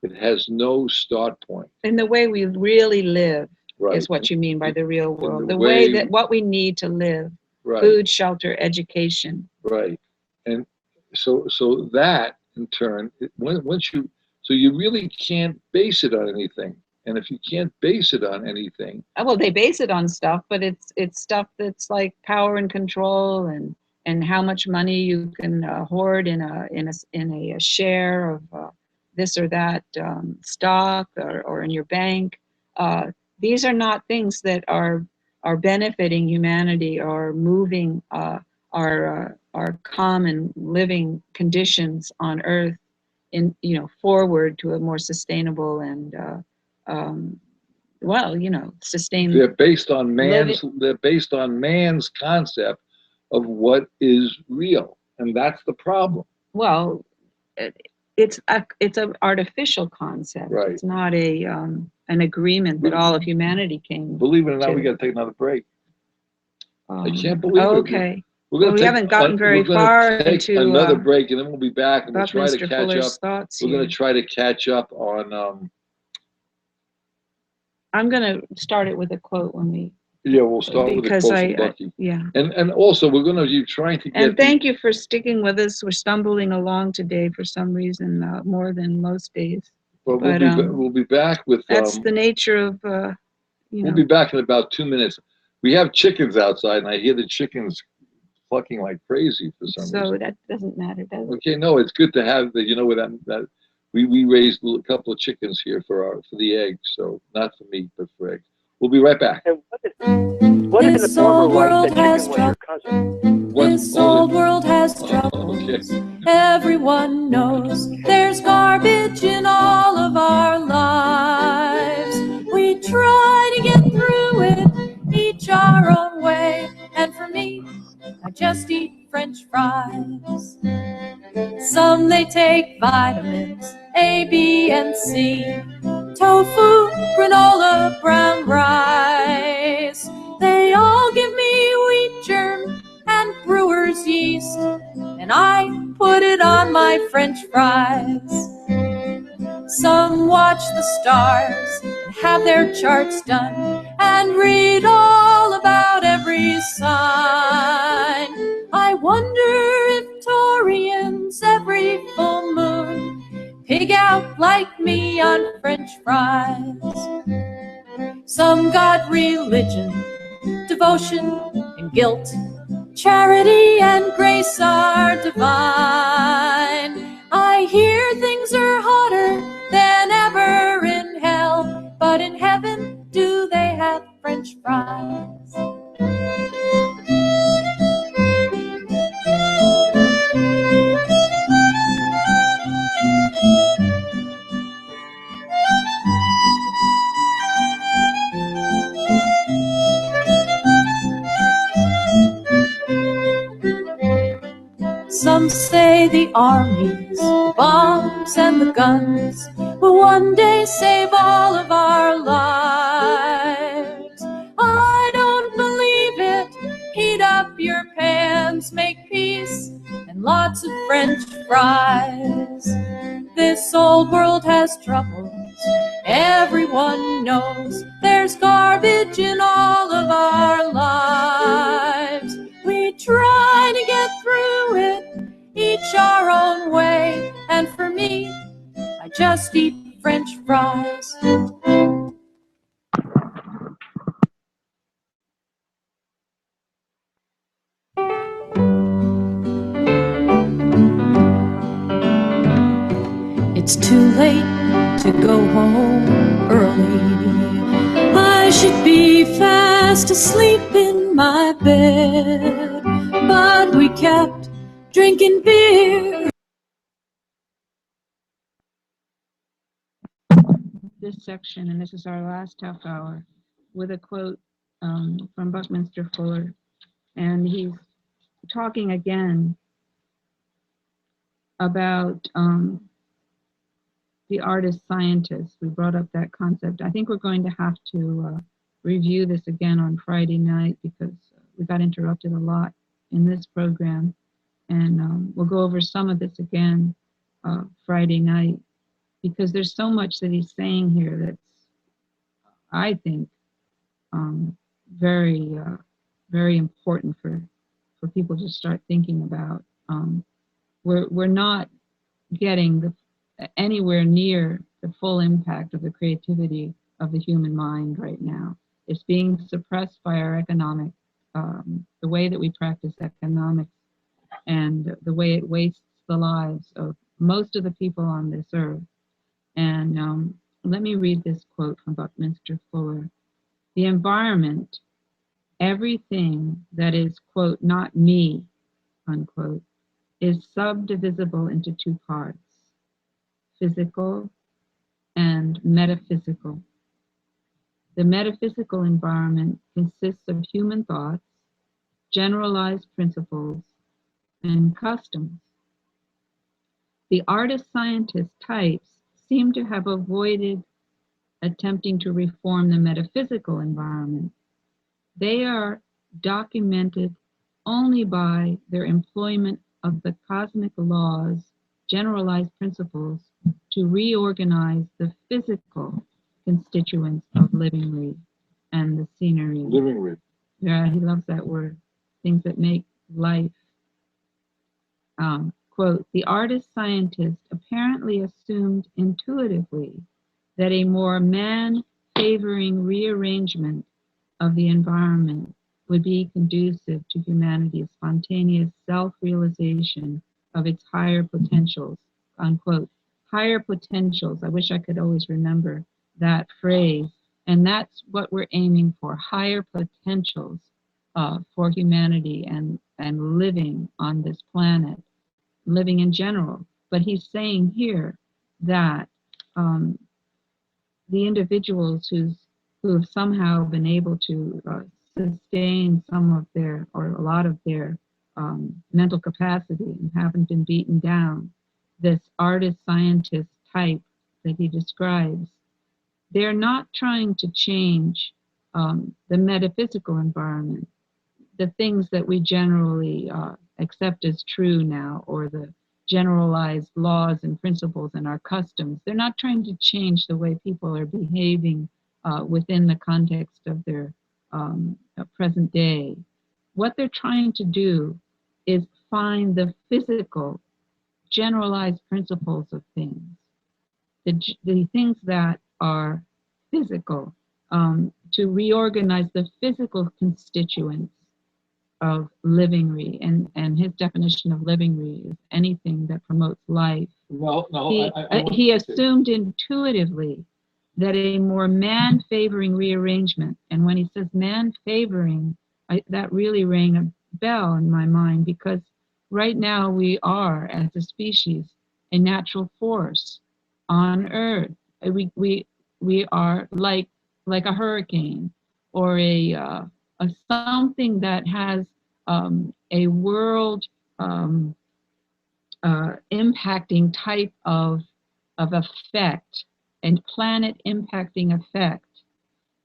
It has no start point.
In the way we really live, right, is what you mean by the real world. The way that what we need to live, right, food, shelter, education.
Right. And so that in turn, so you really can't base it on anything. And if you can't base it on anything,
well, they base it on stuff, but it's stuff that's like power and control and how much money you can hoard in a share of this or that stock or in your bank. These are not things that are benefiting humanity or moving our common living conditions on Earth forward to a more sustainable and sustainable.
They're based on man's concept of what is real. And that's the problem.
Well, it's an artificial concept.
Right.
It's not an agreement that all of humanity came.
Believe it or not,
to.
we got to take another break. I can't believe it.
Okay.
Well,
we haven't gotten very far into
another break, and then we'll be back, and we'll try to
Buckminster
catch
Fuller's
up.
thoughts
We're
here.
going to try to catch up on.
I'm going to start it with a quote when we.
Yeah, we'll start with a quote from Buckey.
Yeah.
And also, we're going to be trying to get.
And thank you for sticking with us. We're stumbling along today for some reason, more than most days.
But we'll be back with.
That's the nature of.
We'll be back in about 2 minutes. We have chickens outside, and I hear the chickens clucking like crazy for some reason.
So that doesn't matter, does it?
Okay, no, it's good to have the, with that we raised a couple of chickens here for the eggs, so not for meat, but for eggs. We'll be right back.
And what if the former wife said chicken was your cousin?
This old world has troubles.
Okay.
Everyone knows there's garbage in all of our lives. We try to get through it, each our own way. And for me, I just eat French fries. Some they take vitamins A, B, and C. Tofu, granola, brown rice. They all give me wheat germ and brewer's yeast, and I put it on my French fries. Some watch the stars and have their charts done and read all about every sign. I wonder if Taurians every full moon pig out like me on French fries. Some got religion, devotion, and guilt. Charity and grace are divine. I hear things are hotter than ever in hell, but in heaven, do they have French fries? Some say the armies, the bombs, and the guns will one day save all of our lives. I don't believe it. Heat up your pans, make peace, and lots of French fries. This old world has troubles. Everyone knows there's garbage in all of our lives. We try to get through it, each our own way. And for me, I just eat French fries. It's too late to go home early. I should be fast asleep in my bed, but we kept drinking beer.
This section, and this is our last half hour, with a quote from Buckminster Fuller, and he's talking again about the artist-scientist. We brought up that concept. I think we're going to have to review this again on Friday night because we got interrupted a lot in this program, and we'll go over some of this again Friday night because there's so much that he's saying here that's, I think, very, very important for people to start thinking about. We're not getting anywhere near the full impact of the creativity of the human mind right now. It's being suppressed by our economic, the way that we practice economics and the way it wastes the lives of most of the people on this earth. And let me read this quote from Buckminster Fuller. The environment, everything that is, quote, not me, unquote, is subdivisible into two parts, physical and metaphysical. The metaphysical environment consists of human thoughts, generalized principles, and customs. The artist-scientist types seem to have avoided attempting to reform the metaphysical environment. They are documented only by their employment of the cosmic laws, generalized principles, to reorganize the physical constituents of living and the scenery.
Living.
Yeah, he loves that word. Things that make life. Quote, the artist-scientist apparently assumed intuitively that a more man-favoring rearrangement of the environment would be conducive to humanity's spontaneous self-realization of its higher potentials, unquote. Higher potentials, I wish I could always remember that phrase, and that's what we're aiming for, higher potentials for humanity and living on this planet, living in general. But he's saying here that the individuals who have somehow been able to sustain some of their, or a lot of their mental capacity and haven't been beaten down, this artist-scientist type that he describes, they're not trying to change the metaphysical environment, the things that we generally accept as true now, or the generalized laws and principles and our customs. They're not trying to change the way people are behaving within the context of their present day. What they're trying to do is find the physical, generalized principles of things, the things that are physical, to reorganize the physical constituents of living, and his definition of living is anything that promotes life.
Well, no,
he assumed intuitively that a more man-favoring rearrangement, and when he says man-favoring, that really rang a bell in my mind, because right now we are, as a species, a natural force on Earth. We are like a hurricane, or a something that has a world impacting type of effect, and planet impacting effect,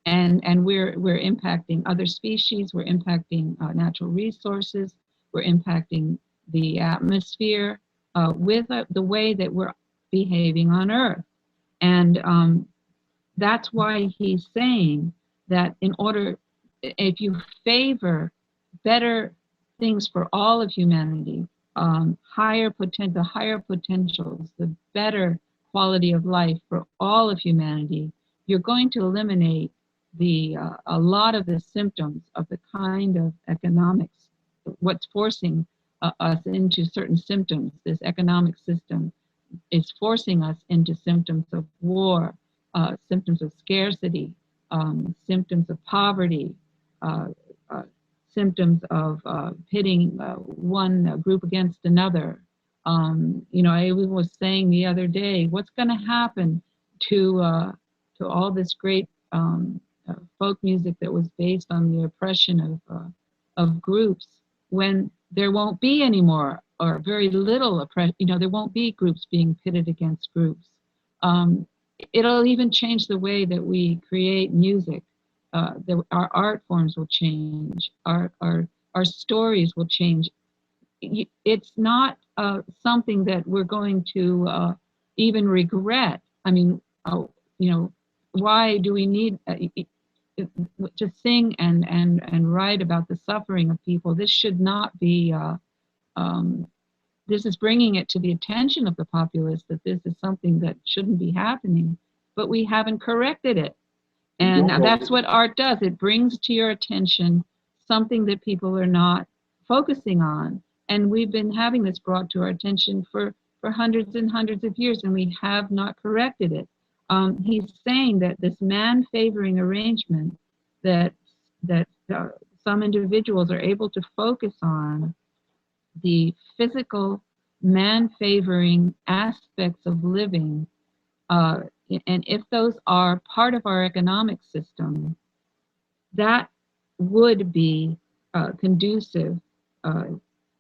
and we're impacting other species, we're impacting natural resources, we're impacting the atmosphere with the way that we're behaving on Earth. And that's why he's saying that in order, if you favor better things for all of humanity, the higher potentials, the better quality of life for all of humanity, you're going to eliminate a lot of the symptoms of the kind of economics, what's forcing us into certain symptoms. This economic system is forcing us into symptoms of war, symptoms of scarcity, symptoms of poverty, symptoms of pitting one group against another. I was saying the other day, what's going to happen to all this great folk music that was based on the oppression of groups, when there won't be any more, or very little oppression? There won't be groups being pitted against groups. It'll even change the way that we create music. Our art forms will change. Our stories will change. It's not something that we're going to even regret. I mean, why do we need to sing and write about the suffering of people? This should not be. This is bringing it to the attention of the populace that this is something that shouldn't be happening, but we haven't corrected it. And that's what art does. It brings to your attention something that people are not focusing on. And we've been having this brought to our attention for hundreds and hundreds of years, and we have not corrected it. He's saying that this man-favoring arrangement that some individuals are able to focus on, the physical man-favoring aspects of living, and if those are part of our economic system, that would be conducive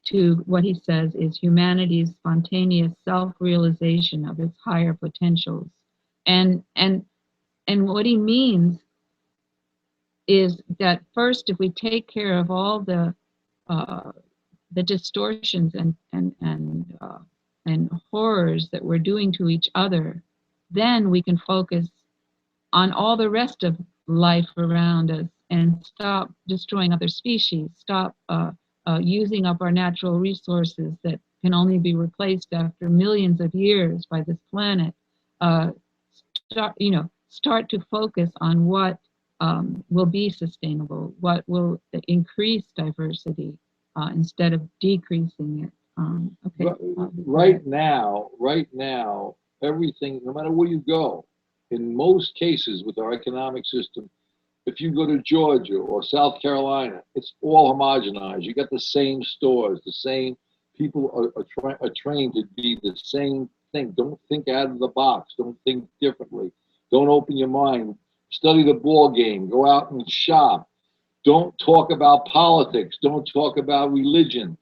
to what he says is humanity's spontaneous self-realization of its higher potentials. And what he means is that first, if we take care of all the distortions and horrors that we're doing to each other, then we can focus on all the rest of life around us and stop destroying other species, stop using up our natural resources that can only be replaced after millions of years by this planet. Start to focus on what will be sustainable, what will increase diversity instead of decreasing it. Okay.
Right now, everything, no matter where you go, in most cases with our economic system, if you go to Georgia or South Carolina, it's all homogenized. You got the same stores, the same people are trained to be the same thing. Don't think out of the box. Don't think differently. Don't open your mind. Study the ball game. Go out and shop. Don't talk about politics. Don't talk about religion.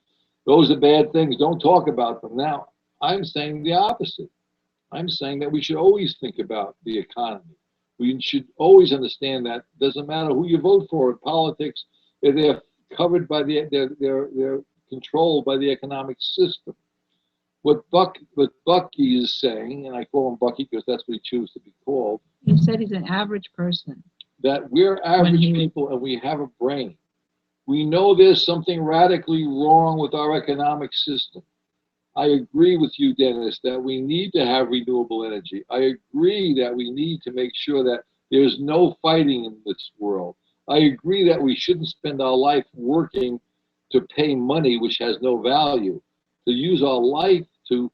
Those are bad things. Don't talk about them. Now, I'm saying the opposite. I'm saying that we should always think about the economy. We should always understand that it doesn't matter who you vote for in politics, they're covered by they're controlled by the economic system. What Buckey is saying, and I call him Buckey because that's what he chooses to be called.
He said he's an average person.
That we're average people and we have a brain. We know there's something radically wrong with our economic system. I agree with you, Dennis, that we need to have renewable energy. I agree that we need to make sure that there's no fighting in this world. I agree that we shouldn't spend our life working to pay money which has no value, to use our life to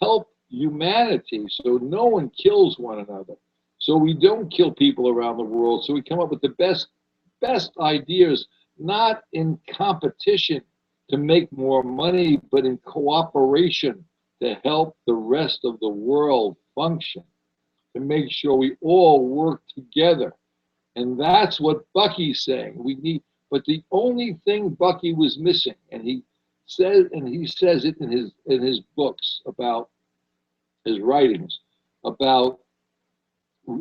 help humanity so no one kills one another, so we don't kill people around the world, so we come up with the best ideas, not in competition to make more money, but in cooperation to help the rest of the world function, to make sure we all work together. And that's what Buckey's saying. We need, but the only thing Buckey was missing, and he says it in his books about his writings, about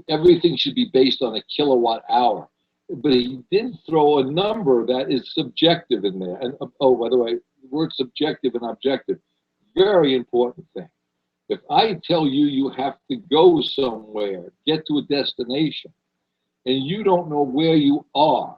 everything should be based on a kilowatt hour. But he did throw a number that is subjective in there. And oh, by the way, the word subjective and objective, very important thing. If I tell you you have to go somewhere, get to a destination, and you don't know where you are,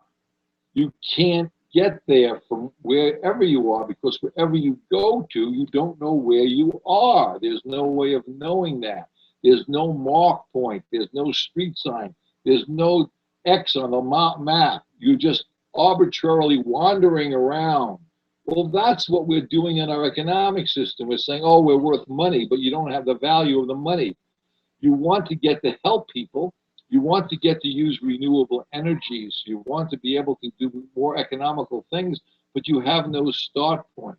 you can't get there from wherever you are, because wherever you go to, you don't know where you are. There's no way of knowing that. There's no mark point. There's no street sign. There's no X on the map. You're just arbitrarily wandering around. Well, that's what we're doing in our economic system. We're saying, oh, we're worth money, but you don't have the value of the money. You want to get to help people. You want to get to use renewable energies. You want to be able to do more economical things, but you have no start point.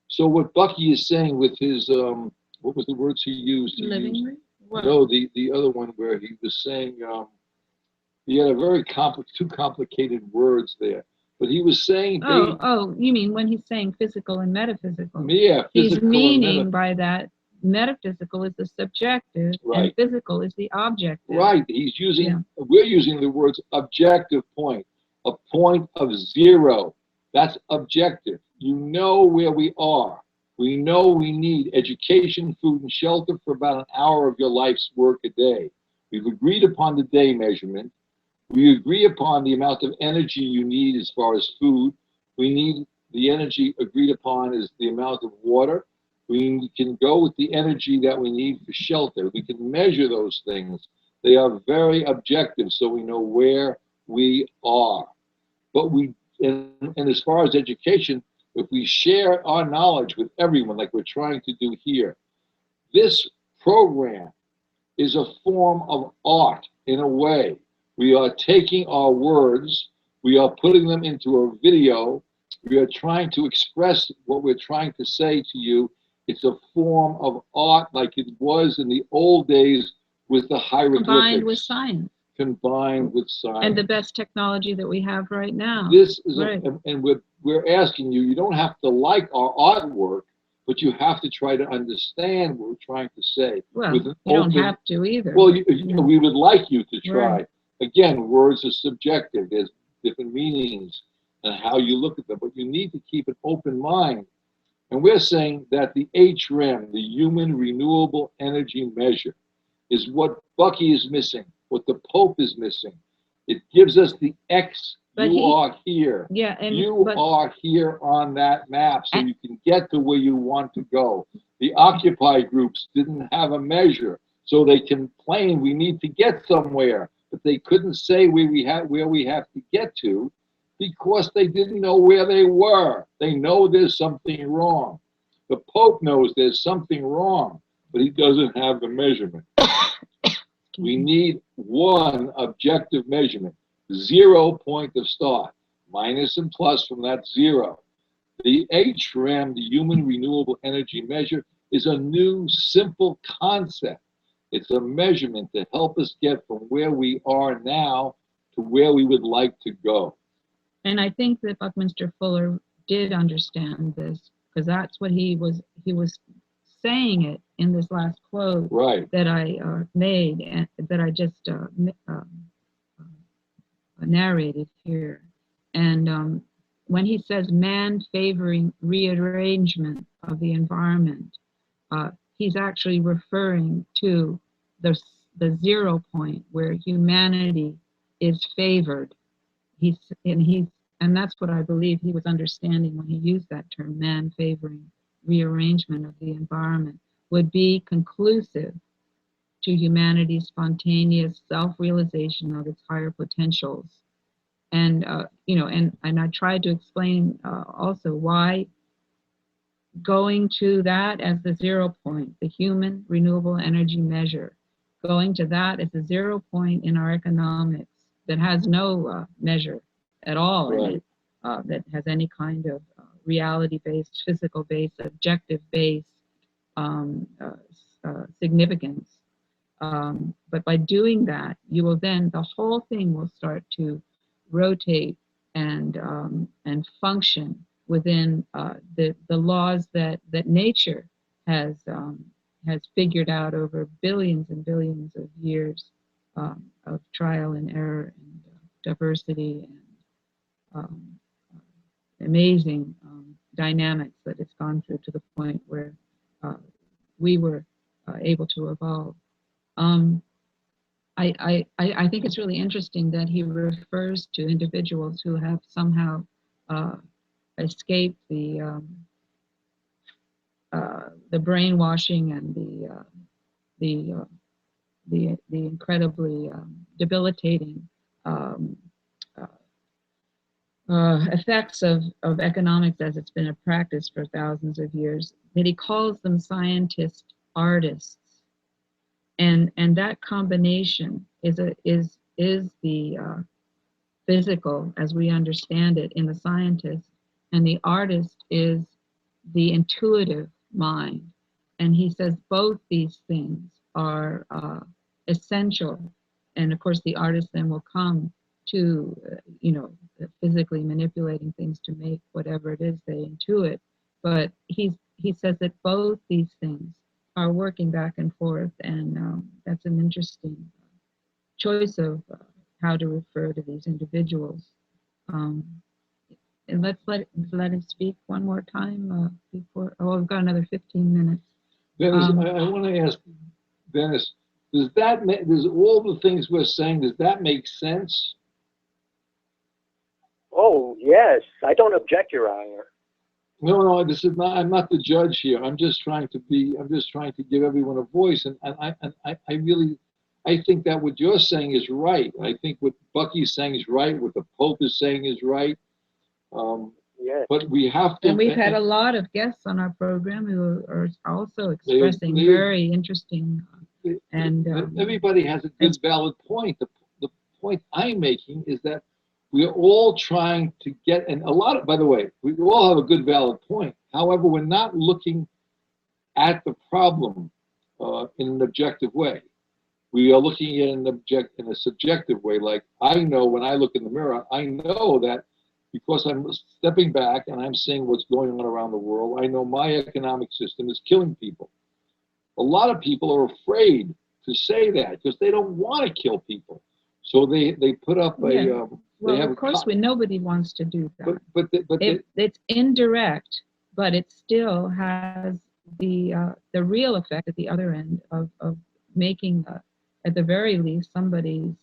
So what Buckey is saying with his, what was the words he used?
Living room?
No, the other one where he was saying, he had a very two complicated words there, but he was saying.
You mean when he's saying physical and metaphysical?
Yeah,
he's meaning by that metaphysical is the subjective,
right,
and physical is the objective.
Right. He's using. We're using the words objective point, a point of zero. That's objective. You know where we are. We know we need education, food, and shelter for about an hour of your life's work a day. We've agreed upon the day measurement. We agree upon the amount of energy you need as far as food. We need the energy agreed upon is the amount of water. We can go with the energy that we need for shelter. We can measure those things. They are very objective, so we know where we are. But and as far as education, if we share our knowledge with everyone like we're trying to do here, this program is a form of art in a way. We are taking our words, we are putting them into a video, we are trying to express what we're trying to say to you. It's a form of art like it was in the old days with the hieroglyphics.
Combined with science.
Combined with science.
And the best technology that we have right now.
This is,
right.
And we're we're asking you, you don't have to like our artwork, but you have to try to understand what we're trying to say.
Well,
with an
you don't
open-
have to either.
Well,
Yeah.
we would like you to try.
Right.
Again, words are subjective. There's different meanings and how you look at them, but you need to keep an open mind. And we're saying that the HREM, the Human Renewable Energy Measure, is what Buckey is missing, what the Pope is missing. It gives us the X.
But
You are here.
Yeah, and
You
but,
are here on that map, so
And-
you can get to where you want to go. The Occupy groups didn't have a measure, so they complain we need to get somewhere, but they couldn't say where we have to get to because they didn't know where they were. They know there's something wrong. The Pope knows there's something wrong, but he doesn't have the measurement. We need one objective measurement. 0 point of start, minus and plus from that 0. The HREM, the Human Renewable Energy Measure, is a new simple concept. It's a measurement to help us get from where we are now to where we would like to go.
and I think that Buckminster Fuller did understand this, because that's what he was saying it in this last quote
Right.
that I made and that I just narrated here. And when he says man favoring rearrangement of the environment, he's actually referring to the 0 point where humanity is favored. And that's what I believe he was understanding when he used that term, man favoring rearrangement of the environment, would be conclusive to humanity's spontaneous self-realization of its higher potentials. And and I tried to explain also why going to that as the 0 point, the human renewable energy measure, going to that as a 0 point in our economics that has no measure at all in it, that has any kind of reality-based, physical-based, objective-based significance. But by doing that, you will then, the whole thing will start to rotate and function within the laws that nature has figured out over billions and billions of years of trial and error and diversity and amazing dynamics that it's gone through to the point where we were able to evolve. I think it's really interesting that he refers to individuals who have somehow escaped the brainwashing and the incredibly debilitating effects of economics as it's been a practice for thousands of years. That he calls them scientist artists. And that combination is the physical as we understand it in the scientist, and the artist is the intuitive mind. And he says both these things are essential. And of course, the artist then will come to physically manipulating things to make whatever it is they intuit. But he says that both these things are working back and forth, and that's an interesting choice of how to refer to these individuals. And let's let him speak one more time before. Oh, we've got another 15 minutes.
Dennis, I want to ask Dennis, does all the things we're saying, does that make sense?
Oh, yes. I don't object, Your Honor.
No, this is not. I'm not the judge here. I'm just trying to give everyone a voice, and I think that what you're saying is right. I think what Bucky's saying is right. What the Pope is saying is right.
Yes.
But we have to.
And we've had a lot of guests on our program who are also expressing very interesting and
everybody has a good, valid point. The point I'm making is that we're all trying to get, and a lot of, by the way, we all have a good, valid point. However, we're not looking at the problem in an objective way. We are looking at it in a subjective way. Like, I know when I look in the mirror, I know that because I'm stepping back and I'm seeing what's going on around the world. I know my economic system is killing people. A lot of people are afraid to say that because they don't want to kill people. So they put up a.
Well, of course, nobody wants to do that.
But
It's indirect, but it still has the real effect at the other end of making, at the very least, somebody's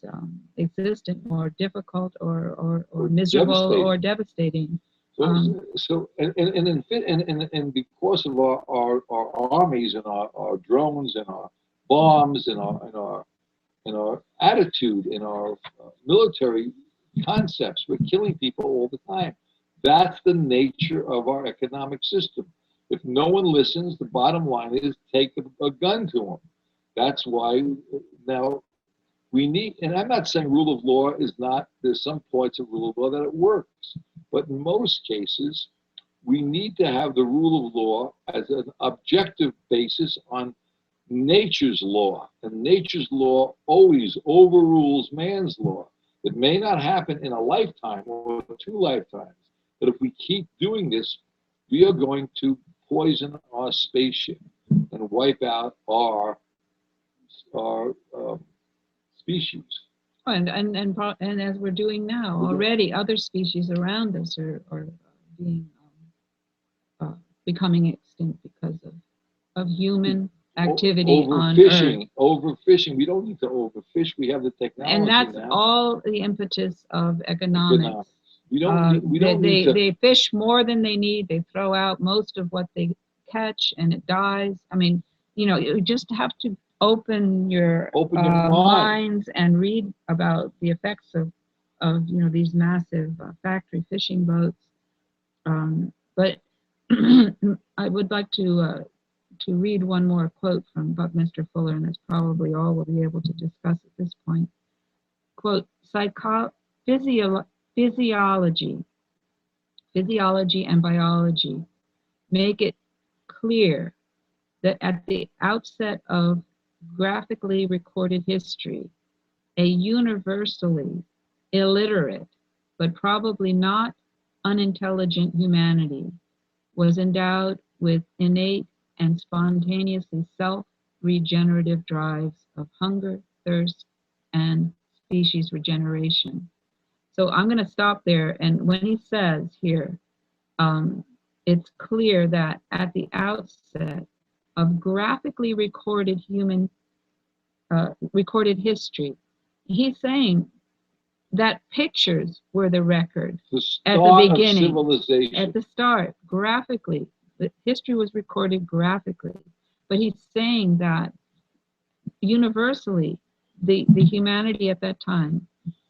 existence more difficult or miserable or devastating.
And because of our armies and our drones and our bombs and our attitude and our military concepts, we're killing people all the time. That's the nature of our economic system. If no one listens, the bottom line is take a gun to them. That's why now we need, and I'm not saying rule of law is not, there's some points of rule of law that it works, but in most cases, we need to have the rule of law as an objective basis on nature's law. And nature's law always overrules man's law. It may not happen in a lifetime or 2 lifetimes, but if we keep doing this, we are going to poison our spaceship and wipe out our species.
And as we're doing now, already other species around us are being becoming extinct because of human activity on Earth.
Overfishing. We don't need to overfish. We have the technology
and that's
now.
all the impetus of economics.
We don't need to.
They fish more than they need. They throw out most of what they catch, and it dies. I mean, you just have to open your minds and read about the effects of these massive factory fishing boats. But I would like to read one more quote from Buckminster Fuller, and that's probably all we'll be able to discuss at this point. Quote, physiology and biology make it clear that at the outset of graphically recorded history, a universally illiterate, but probably not unintelligent humanity was endowed with innate and spontaneously self-regenerative drives of hunger, thirst, and species regeneration. So I'm going to stop there. And when he says here, it's clear that at the outset of graphically recorded recorded history, he's saying that pictures were the record at the beginning,
civilization.
at the start, graphically. The history was recorded graphically. But he's saying that universally, the humanity at that time,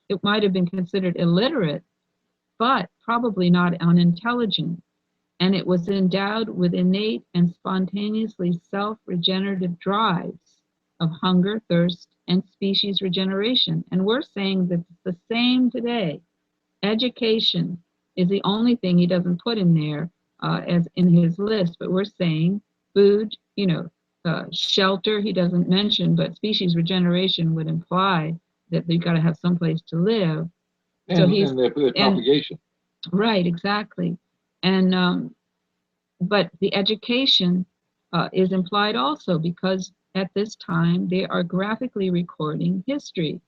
it might have been considered illiterate, but probably not unintelligent. And it was endowed with innate and spontaneously self-regenerative drives of hunger, thirst, and species regeneration. And we're saying that it's the same today. Education is the only thing he doesn't put in there as in his list, but we're saying food, shelter he doesn't mention, but species regeneration would imply that they've got to have someplace to live.
And, so he's, and their propagation.
Right, exactly. And but the education is implied also, because at this time they are graphically recording history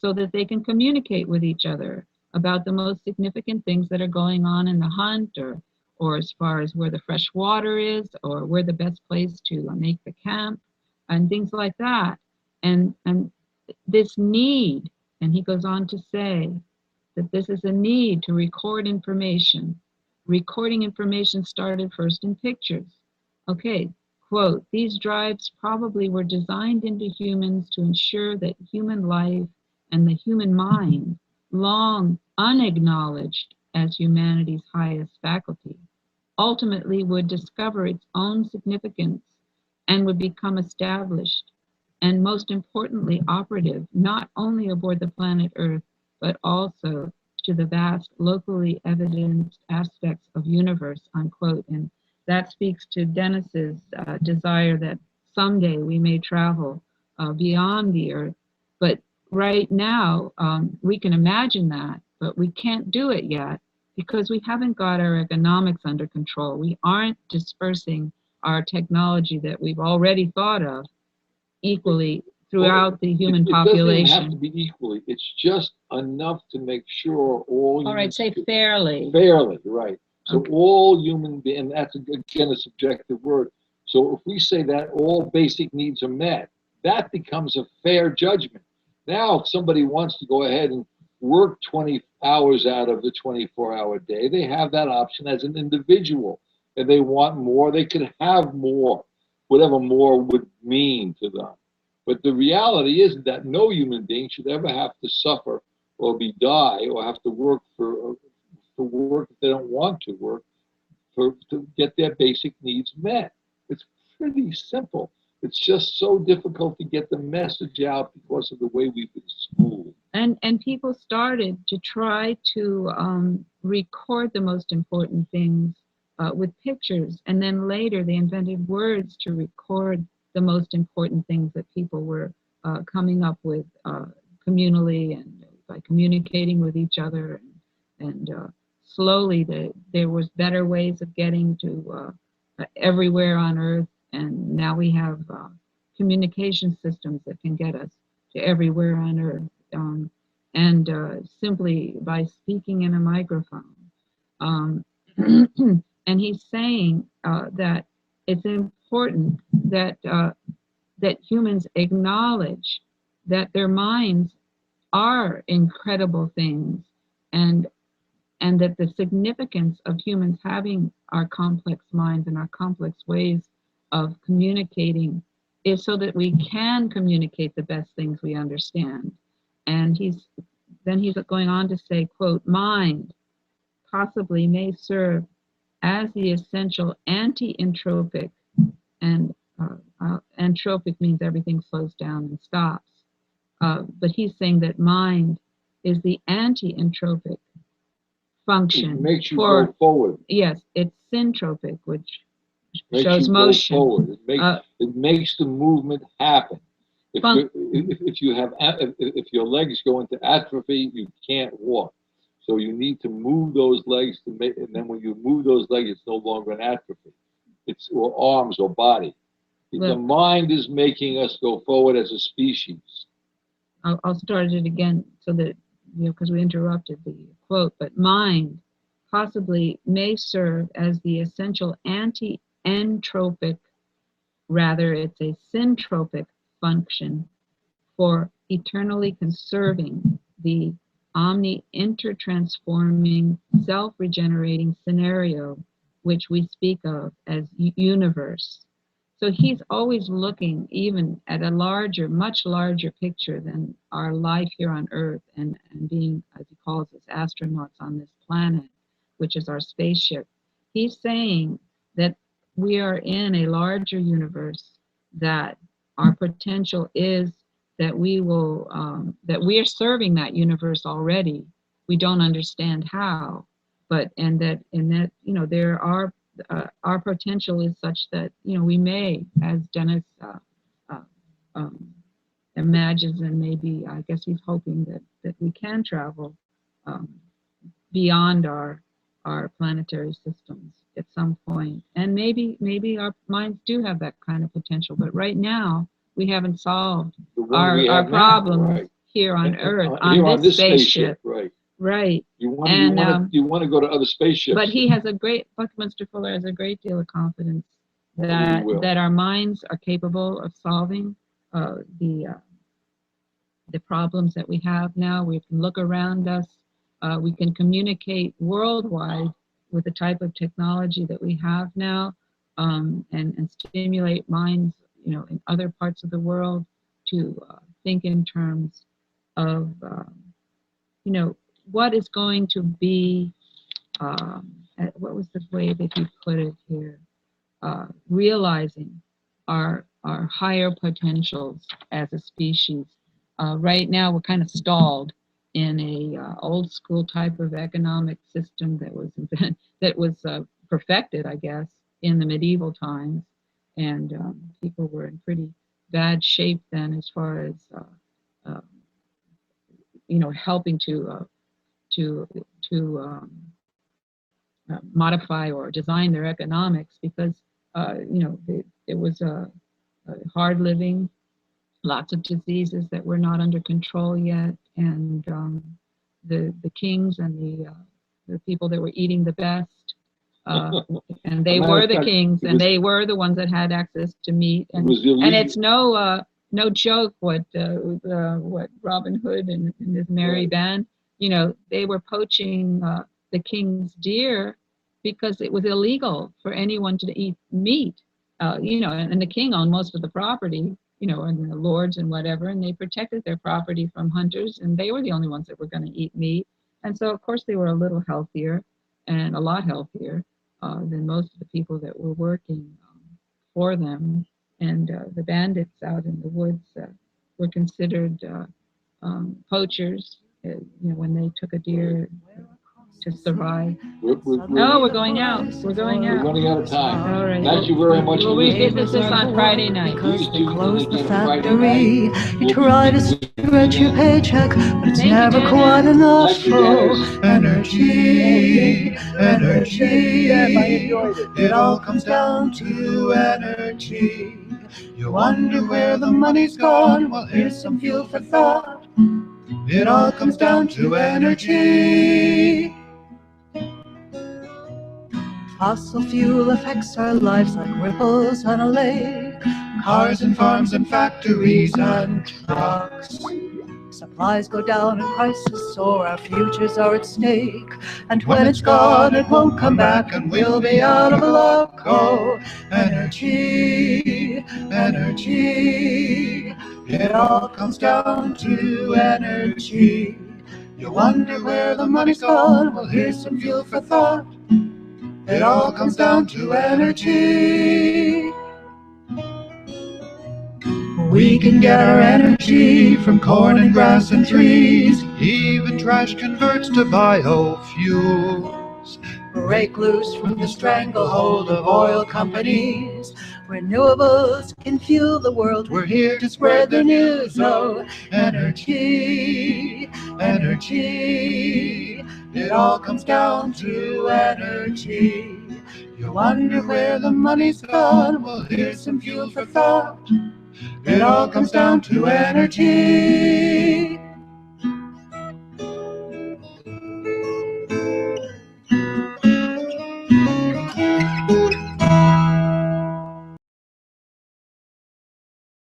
so that they can communicate with each other about the most significant things that are going on in the hunt, or as far as where the fresh water is, or where the best place to make the camp, and things like that. And this need, and he goes on to say that this is a need to record information. Recording information started first in pictures. Okay, quote, these drives probably were designed into humans to ensure that human life and the human mind, long unacknowledged as humanity's highest faculty, ultimately would discover its own significance and would become established, and most importantly operative, not only aboard the planet Earth, but also to the vast locally evidenced aspects of universe, unquote. And that speaks to Dennis's desire that someday we may travel beyond the Earth. But right now, we can imagine that, but we can't do it yet because we haven't got our economics under control. We aren't dispersing our technology that we've already thought of equally throughout the human population.
It doesn't have to be equally. It's just enough to make sure all.
All right, say fairly.
Fairly, right. So
Okay.
all human beings, and that's again a subjective word. So if we say that all basic needs are met, that becomes a fair judgment. Now, if somebody wants to go ahead and work 20 hours out of the 24-hour day, they have that option as an individual. If they want more, they can have more, whatever more would mean to them. But the reality is that no human being should ever have to suffer or die or have to work for work if they don't want to work to get their basic needs met. It's pretty simple. It's just so difficult to get the message out because of the way we've been schooled.
And people started to try to record the most important things with pictures, and then later they invented words to record the most important things that people were coming up with communally and by communicating with each other, and slowly there was better ways of getting to everywhere on Earth, and now we have communication systems that can get us to everywhere on Earth, and simply by speaking in a microphone. And he's saying that it's important that that humans acknowledge that their minds are incredible things, and that the significance of humans having our complex minds and our complex ways of communicating is so that we can communicate the best things we understand. And he's going on to say, quote, mind possibly may serve as the essential anti-entropic, and entropic means everything slows down and stops. But he's saying that mind is the anti-entropic function.
It makes you go forward.
Yes, it's syntropic, which
makes
shows
you
motion.
Go forward. It makes the movement happen. If your legs go into atrophy, you can't walk. So you need to move those legs to make, and then when you move those legs, it's no longer an atrophy. It's or arms or body. The mind is making us go forward as a species.
I'll start it again so that, because we interrupted the quote, but mind possibly may serve as the essential anti-entropic, rather it's a syntropic function for eternally conserving the omni-intertransforming, self-regenerating scenario which we speak of as universe. So he's always looking even at a larger, much larger picture than our life here on Earth and being, as he calls us, astronauts on this planet, which is our spaceship. He's saying that we are in a larger universe, that our potential is that we will, that we are serving that universe already. We don't understand how, but there are, our potential is such that, we may, as Dennis imagines, and maybe, I guess he's hoping that we can travel beyond our planetary systems at some point. And maybe our minds do have that kind of potential, but right now, we haven't solved our problems here on Earth, on this spaceship. Right.
You want to go to other spaceships.
But he has Buckminster Fuller has a great deal of confidence that our minds are capable of solving the problems that we have now. We can look around us. We can communicate worldwide with the type of technology that we have now, and stimulate minds, in other parts of the world to think in terms of, what is going to be, what was the way that he put it here, realizing our higher potentials as a species. Right now, we're kind of stalled in a old school type of economic system that was perfected, I guess, in the medieval times, and people were in pretty bad shape then as far as helping to modify or design their economics, because it was a hard living, lots of diseases that were not under control yet, and the kings and the people that were eating the best, and they were the kings, and they were the ones that had access to meat, and it's no joke what Robin Hood and his merry band, they were poaching the king's deer because it was illegal for anyone to eat meat, and the king owned most of the property, and the lords and whatever, and they protected their property from hunters, and they were the only ones that were going to eat meat. And so, of course, they were a little healthier, and a lot healthier than most of the people that were working for them. And the bandits out in the woods were considered poachers, when they took a deer to survive. We're going out. We're going out.
We're running out of time.
All right.
Thank you very much.
We'll revisit this on Friday night.
Because they closed the factory. You try to stretch your paycheck, but it's never quite enough. Oh, energy, energy. It all comes down to energy. You wonder where the money's gone. Well, here's some fuel for thought. It all comes down to energy. Fossil fuel affects our lives like ripples on a lake. Cars and farms and factories and trucks. Supplies go down and prices soar, our futures are at stake. And when it's gone, it won't come back, and we'll be out of luck. Oh, energy, energy. It all comes down to energy. You wonder where the money's gone. Well, here's some fuel for thought. It all comes down to energy. We can get our energy from corn and grass and trees.
Even trash converts to biofuels.
Break loose from the stranglehold of oil companies. Renewables can fuel the world. We're here to spread the news. Oh, energy, energy. It all comes down to energy. You wonder where the money's gone. Well, here's some fuel for thought. It all comes down to energy.